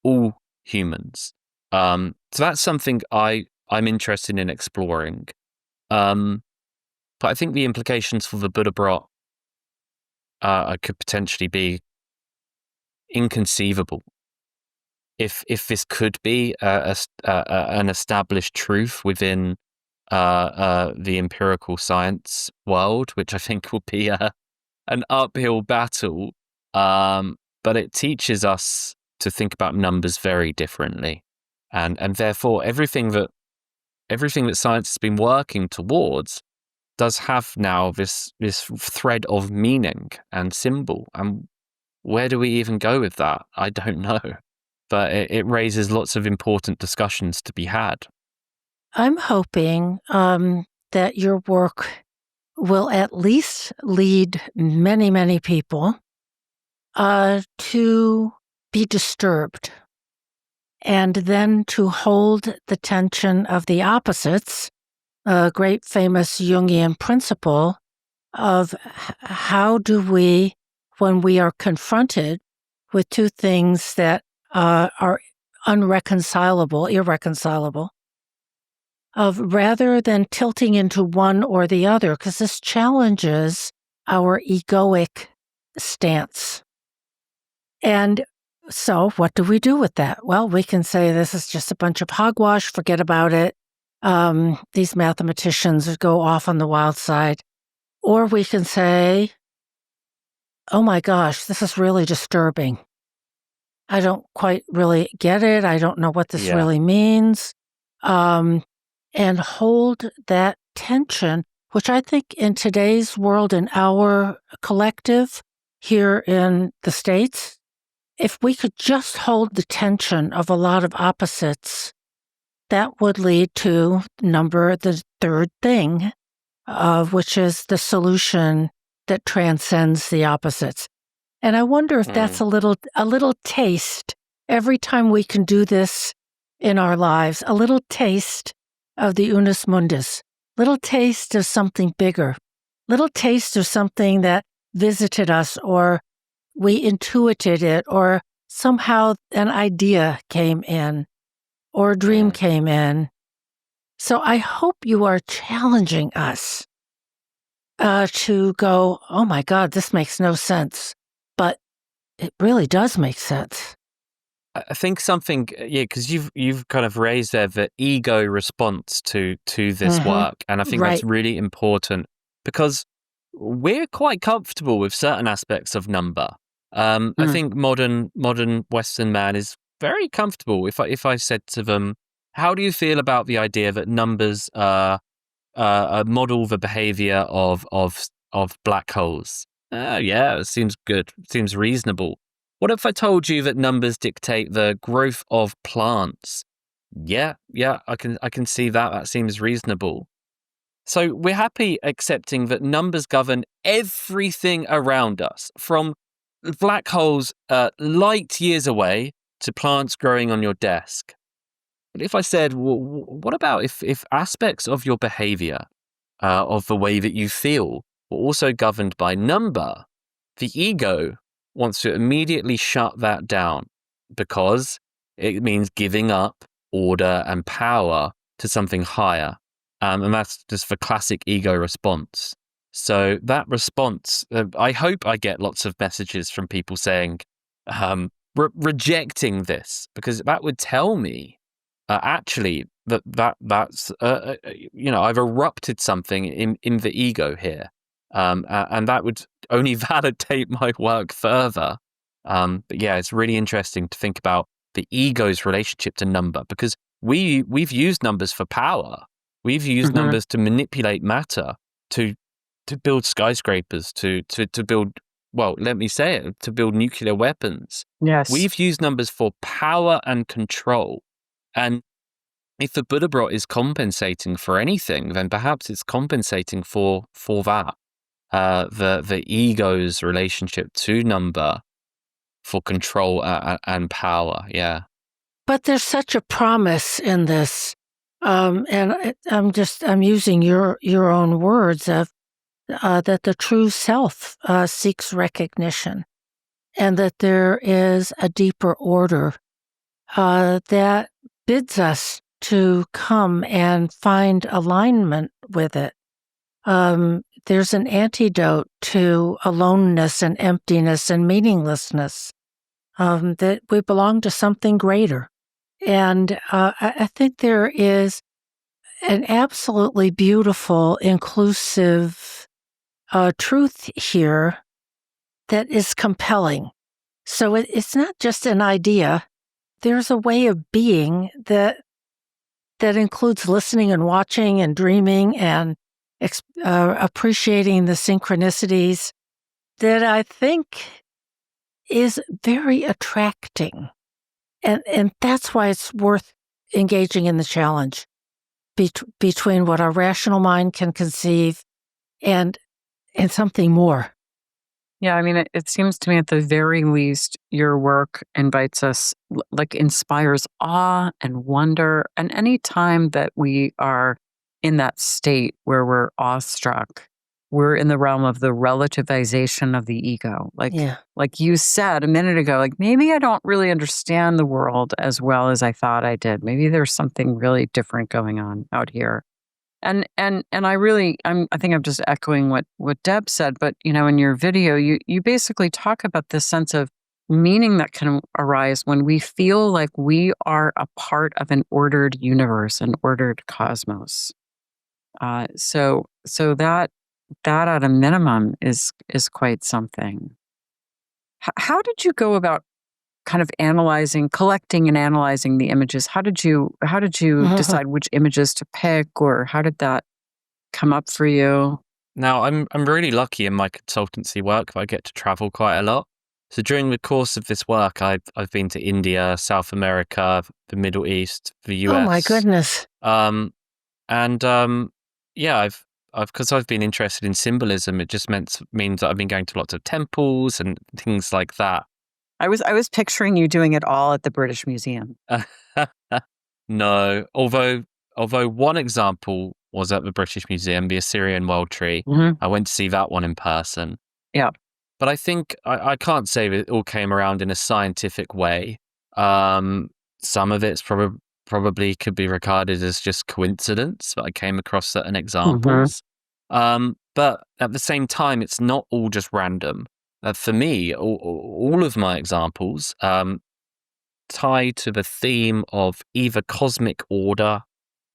all humans. So that's something I'm interested in exploring. But I think the implications for the Buddhabrot could potentially be inconceivable. If this could be an established truth within the empirical science world, which I think will be an uphill battle, but it teaches us to think about numbers very differently, and therefore everything that science has been working towards does have now this thread of meaning and symbol. And where do we even go with that? I don't know. But it raises lots of important discussions to be had. I'm hoping that your work will at least lead many, many people to be disturbed, and then to hold the tension of the opposites, a great famous Jungian principle of how do we, when we are confronted with two things that are irreconcilable, of rather than tilting into one or the other, because this challenges our egoic stance. And so what do we do with that? Well, we can say this is just a bunch of hogwash, forget about it. These mathematicians go off on the wild side. Or we can say, oh my gosh, this is really disturbing. I don't quite really get it. I don't know what this really means. And hold that tension, which I think in today's world, in our collective here in the States, if we could just hold the tension of a lot of opposites, that would lead to the third thing, which is the solution that transcends the opposites. And I wonder if that's a little taste every time we can do this in our lives, a little taste of the Unus Mundus, little taste of something bigger, little taste of something that visited us, or we intuited it, or somehow an idea came in, or a dream came in. So I hope you are challenging us to go, oh my God, this makes no sense. But it really does make sense. I think something, because you've kind of raised there the ego response to this work, and I think that's really important, because we're quite comfortable with certain aspects of number. I think modern Western man is very comfortable. If I said to them, how do you feel about the idea that numbers model the behavior of black holes? Yeah, it seems good. It seems reasonable. What if I told you that numbers dictate the growth of plants? Yeah, I can see that. That seems reasonable. So we're happy accepting that numbers govern everything around us, from black holes light years away to plants growing on your desk. But if I said, well, what about if aspects of your behavior, of the way that you feel, we're also governed by number, the ego wants to immediately shut that down because it means giving up order and power to something higher. And that's just the classic ego response. So that response, I hope I get lots of messages from people saying, rejecting this, because that would tell me actually that's I've erupted something in the ego here, and that would only validate my work further. But yeah, it's really interesting to think about the ego's relationship to number, because we've used numbers for power. We've used numbers to manipulate matter, to build skyscrapers, to build, well, let me say it, to build nuclear weapons. Yes. We've used numbers for power and control. And if the Buddhabrot is compensating for anything, then perhaps it's compensating for that. The ego's relationship to number for control and power. Yeah. But there's such a promise in this. And I'm using your own words of that the true self seeks recognition, and that there is a deeper order that bids us to come and find alignment with it. There's an antidote to aloneness and emptiness and meaninglessness, that we belong to something greater. And I think there is an absolutely beautiful, inclusive truth here that is compelling. So it's not just an idea. There's a way of being that includes listening and watching and dreaming and appreciating the synchronicities that I think is very attracting. And that's why it's worth engaging in the challenge between what our rational mind can conceive and something more. Yeah, I mean, it seems to me at the very least, your work invites us, inspires awe and wonder. And any time that we are in that state where we're awestruck, we're in the realm of the relativization of the ego. Like you said a minute ago, maybe I don't really understand the world as well as I thought I did. Maybe there's something really different going on out here. And I think I'm just echoing what Deb said, but in your video, you basically talk about this sense of meaning that can arise when we feel like we are a part of an ordered universe, an ordered cosmos. So that at a minimum is quite something. How did you go about kind of collecting and analyzing the images? How did you decide which images to pick, or how did that come up for you? Now, I'm really lucky in my consultancy work that I get to travel quite a lot. So during the course of this work, I've been to India, South America, the Middle East, the US. Oh my goodness! Because I've been interested in symbolism, it just means that I've been going to lots of temples and things like that. I was picturing you doing it all at the British Museum. No, although one example was at the British Museum, the Assyrian World Tree. I went to see that one in person. Yeah. But I think I can't say that it all came around in a scientific way. Some of it's probably could be regarded as just coincidence, but I came across certain examples. But at the same time, it's not all just random. For me, all of my examples tie to the theme of either cosmic order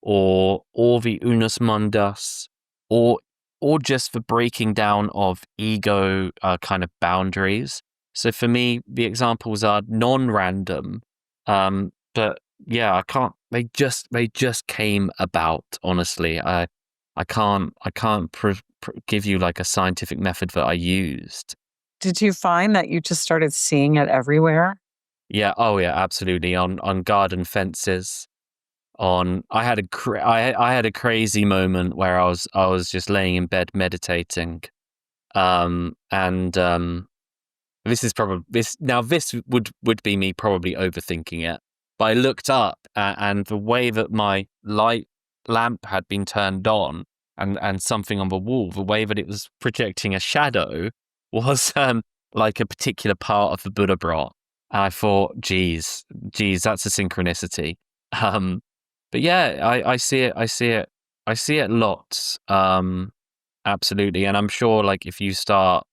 or the Unus Mundus, or just the breaking down of ego kind of boundaries. So for me, the examples are non-random, but yeah, I can't. They just came about. Honestly, I can't give you like a scientific method that I used. Did you find that you just started seeing it everywhere? Yeah. Oh, yeah. Absolutely. On garden fences. I had a crazy moment where I was just laying in bed meditating, this would be me probably overthinking it. But I looked up and the way that my light lamp had been turned on, and something on the wall, the way that it was projecting a shadow was like a particular part of the Buddhabrot. And I thought, geez, that's a synchronicity. But yeah, I see it lots. Absolutely. And I'm sure like if you start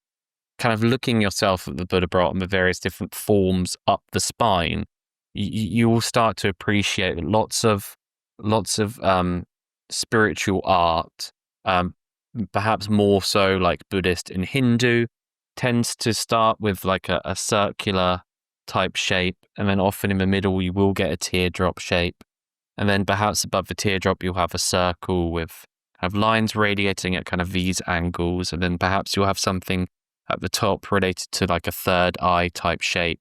kind of looking yourself at the Buddhabrot and the various different forms up the spine, you will start to appreciate lots of spiritual art, perhaps more so like Buddhist and Hindu, tends to start with like a circular type shape, and then often in the middle you will get a teardrop shape, and then perhaps above the teardrop you'll have a circle with kind of lines radiating at kind of these angles, and then perhaps you'll have something at the top related to like a third eye type shape.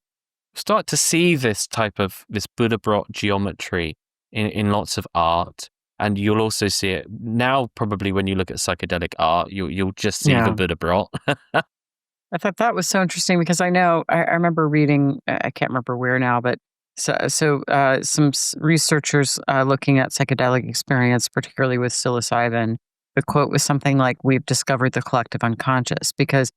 Start to see this Buddhabrot geometry in lots of art. And you'll also see it now, probably when you look at psychedelic art, you'll just see the Buddhabrot. I thought that was so interesting because I remember reading, I can't remember where now, but some researchers looking at psychedelic experience, particularly with psilocybin, the quote was something like, "We've discovered the collective unconscious," because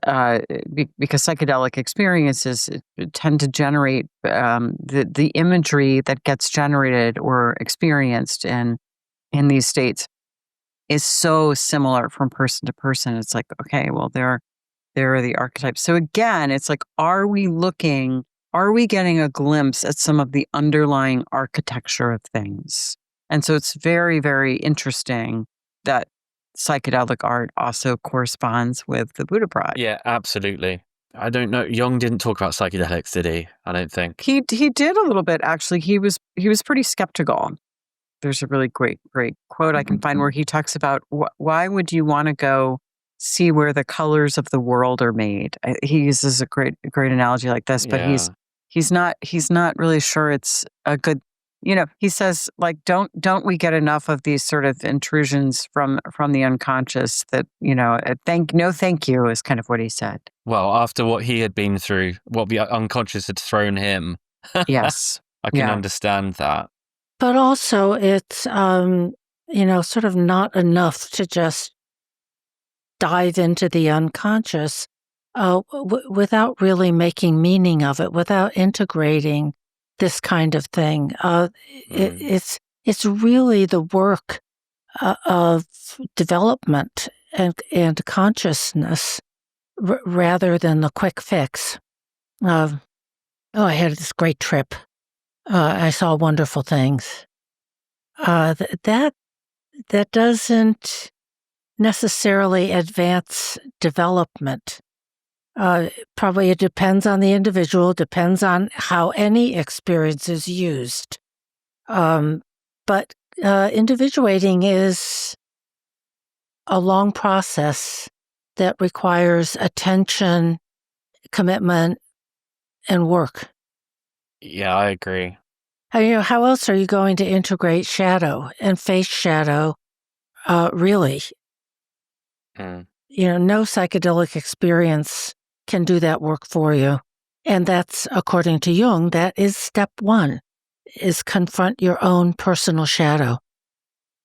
psychedelic experiences tend to generate the imagery that gets generated or experienced in these states is so similar from person to person. It's like, okay, well, there are the archetypes. So again, it's like, are we getting a glimpse at some of the underlying architecture of things? And so it's very, very interesting that psychedelic art also corresponds with the Buddhabrot. Yeah, absolutely. I don't know. Jung didn't talk about psychedelics, did he? I don't think. He did a little bit, actually. He was pretty skeptical. There's a really great quote I can find where he talks about why would you want to go see where the colors of the world are made. He uses a great analogy like this, but he's not really sure it's a good. He says, like, don't we get enough of these sort of intrusions from the unconscious that, thank you is kind of what he said. Well, after what he had been through, what the unconscious had thrown him. Yes. I can understand that. But also it's, sort of not enough to just dive into the unconscious without really making meaning of it, without integrating this kind of thing. It's really the work of development and consciousness rather than the quick fix. I had this great trip. I saw wonderful things. That doesn't necessarily advance development. Probably it depends on the individual, depends on how any experience is used. But individuating is a long process that requires attention, commitment, and work. Yeah, I agree. How else are you going to integrate shadow and face shadow, really? No psychedelic experience can do that work for you. And that's, according to Jung, that is step one, is confront your own personal shadow.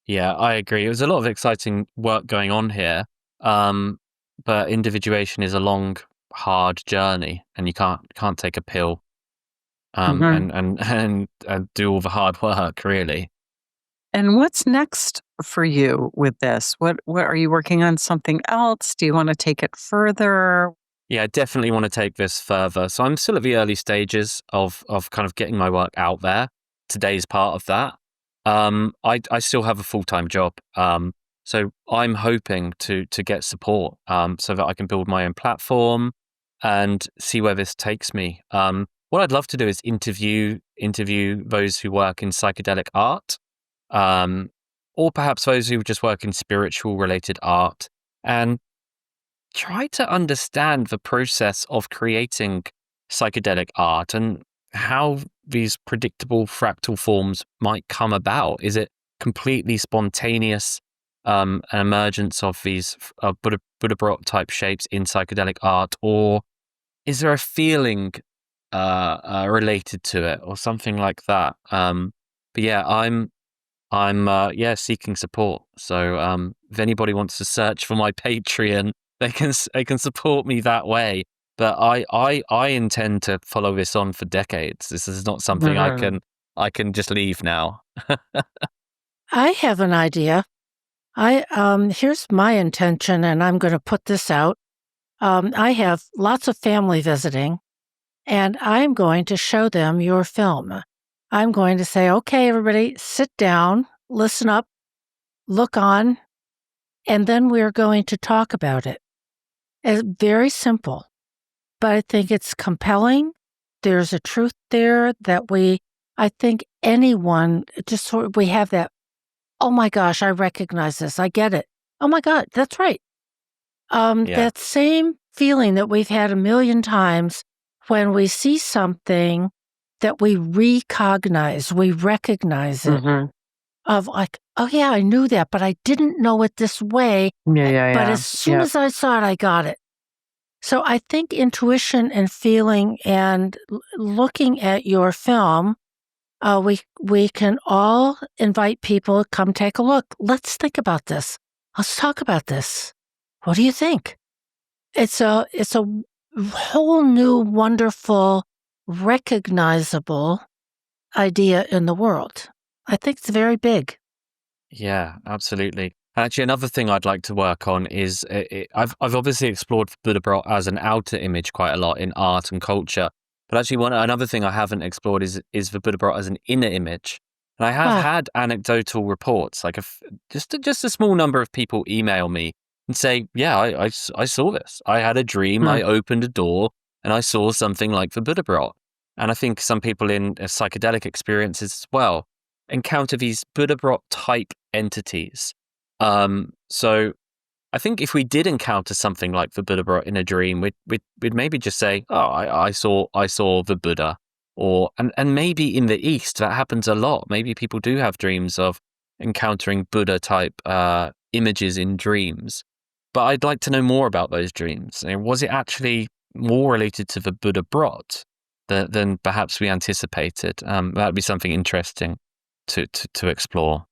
Yeah, I agree. There's a lot of exciting work going on here. But individuation is a long, hard journey, and you can't take a pill and do all the hard work, really. And what's next for you with this? What are you working on? Something else? Do you want to take it further? Yeah, I definitely want to take this further. So I'm still at the early stages of kind of getting my work out there. Today's part of that. I still have a full-time job. So I'm hoping to get support so that I can build my own platform and see where this takes me. What I'd love to do is interview those who work in psychedelic art, or perhaps those who just work in spiritual related art, and try to understand the process of creating psychedelic art and how these predictable fractal forms might come about. Is it completely spontaneous, an emergence of these Buddhabrot type shapes in psychedelic art, or is there a feeling related to it or something like that? But yeah, I'm seeking support. So if anybody wants to search for my Patreon, they can support me that way. But I intend to follow this on for decades. This is not something I can just leave now. I have an idea. Here's my intention, and I'm going to put this out. I have lots of family visiting, and I'm going to show them your film. I'm going to say, okay, everybody, sit down, listen up, look on, and then we're going to talk about it. It's very simple, but I think it's compelling. There's a truth there that I think anyone, we have that, oh my gosh, I recognize this, I get it. Oh my God, that's right. That same feeling that we've had a million times when we see something that we recognize it, of like, oh yeah, I knew that, but I didn't know it this way. But as soon as I saw it, I got it. So I think intuition and feeling and looking at your film, we can all invite people, come take a look. Let's think about this. Let's talk about this. What do you think? It's a whole new, wonderful, recognizable idea in the world. I think it's very big. Yeah, absolutely. Actually, another thing I'd like to work on is I've obviously explored Buddhabrot as an outer image quite a lot in art and culture, but actually another thing I haven't explored is the Buddhabrot as an inner image. And I have had anecdotal reports, like just a small number of people email me and say, yeah, I saw this. I had a dream, I opened a door, and I saw something like the Buddhabrot. And I think some people in psychedelic experiences as well encounter these Buddhabrot type entities. So I think if we did encounter something like the Buddhabrot in a dream, we'd maybe just say, oh, I saw the Buddha. And maybe in the East that happens a lot. Maybe people do have dreams of encountering Buddha type images in dreams. But I'd like to know more about those dreams. And was it actually more related to the Buddhabrot than perhaps we anticipated? That'd be something interesting to explore.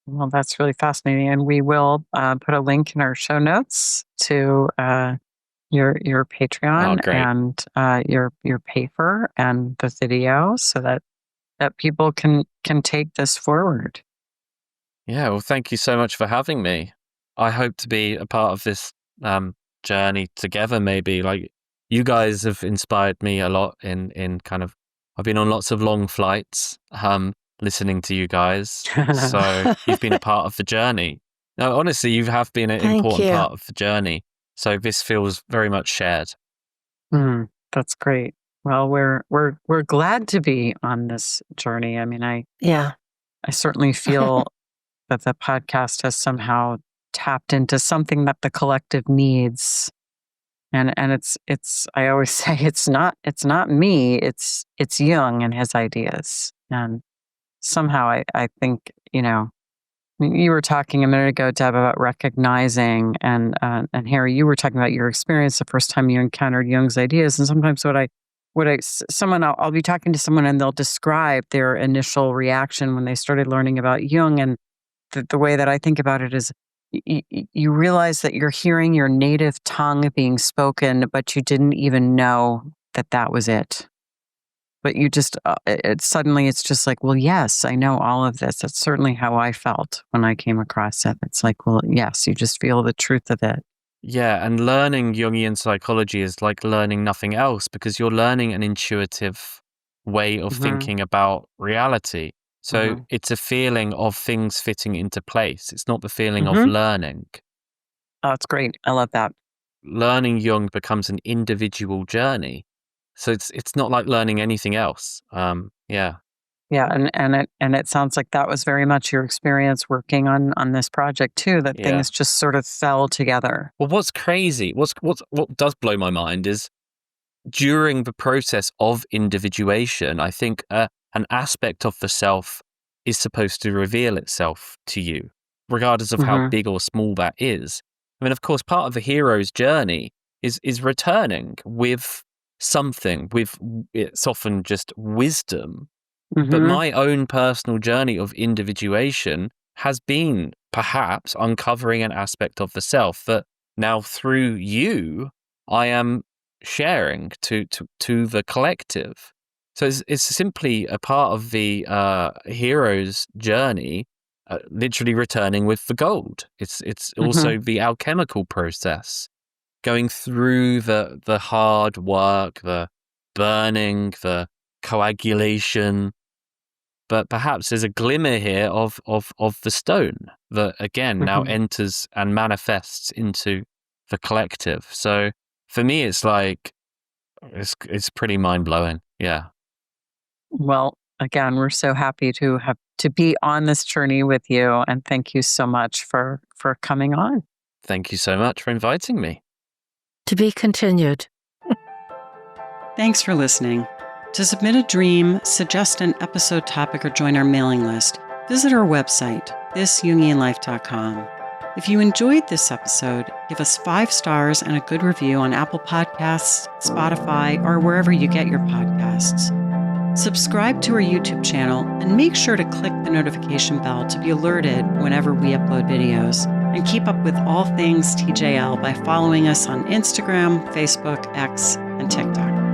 Well, that's really fascinating. And we will put a link in our show notes to your Patreon and your paper and the video so that people can take this forward. Yeah, well, thank you so much for having me. I hope to be a part of this journey together, maybe. Like, you guys have inspired me a lot in kind of, I've been on lots of long flights listening to you guys. So you've been a part of the journey. No, honestly, you have been an important part of the journey. So this feels very much shared. That's great. Well, we're glad to be on this journey. I mean, I certainly feel that the podcast has somehow tapped into something that the collective needs. And it's I always say it's not me, it's Jung and his ideas. And somehow I think, you were talking a minute ago, Deb, about recognizing, and Harry, you were talking about your experience the first time you encountered Jung's ideas. And sometimes I'll be talking to someone and they'll describe their initial reaction when they started learning about Jung. And the way that I think about it is you realize that you're hearing your native tongue being spoken, but you didn't even know that was it. But you just, suddenly it's just like, well, yes, I know all of this. That's certainly how I felt when I came across it. It's like, well, yes, you just feel the truth of it. Yeah, and learning Jungian psychology is like learning nothing else because you're learning an intuitive way of thinking about reality. So it's a feeling of things fitting into place. It's not the feeling of learning. Oh, that's great. I love that. Learning Jung becomes an individual journey. So it's not like learning anything else. Yeah, and it sounds like that was very much your experience working on this project too. That things just sort of fell together. Well, what's crazy, what does blow my mind is during the process of individuation, I think an aspect of the self is supposed to reveal itself to you, regardless of how big or small that is. I mean, of course, part of the hero's journey is returning with something, it's often just wisdom. But my own personal journey of individuation has been perhaps uncovering an aspect of the self that now through you, I am sharing to the collective. So it's simply a part of the hero's journey, literally returning with the gold. It's also the alchemical process, going through the hard work, the burning, the coagulation. But perhaps there's a glimmer here of the stone that again now enters and manifests into the collective. So for me, it's like it's pretty mind blowing. Yeah. Well, again, we're so happy to be on this journey with you, and thank you so much for coming on. Thank you so much for inviting me. To be continued. Thanks for listening. To submit a dream, suggest an episode topic, or join our mailing list, visit our website, thisjungianlife.com. If you enjoyed this episode, give us 5 stars and a good review on Apple Podcasts, Spotify, or wherever you get your podcasts. Subscribe to our YouTube channel and make sure to click the notification bell to be alerted whenever we upload videos. And keep up with all things TJL by following us on Instagram, Facebook, X, and TikTok.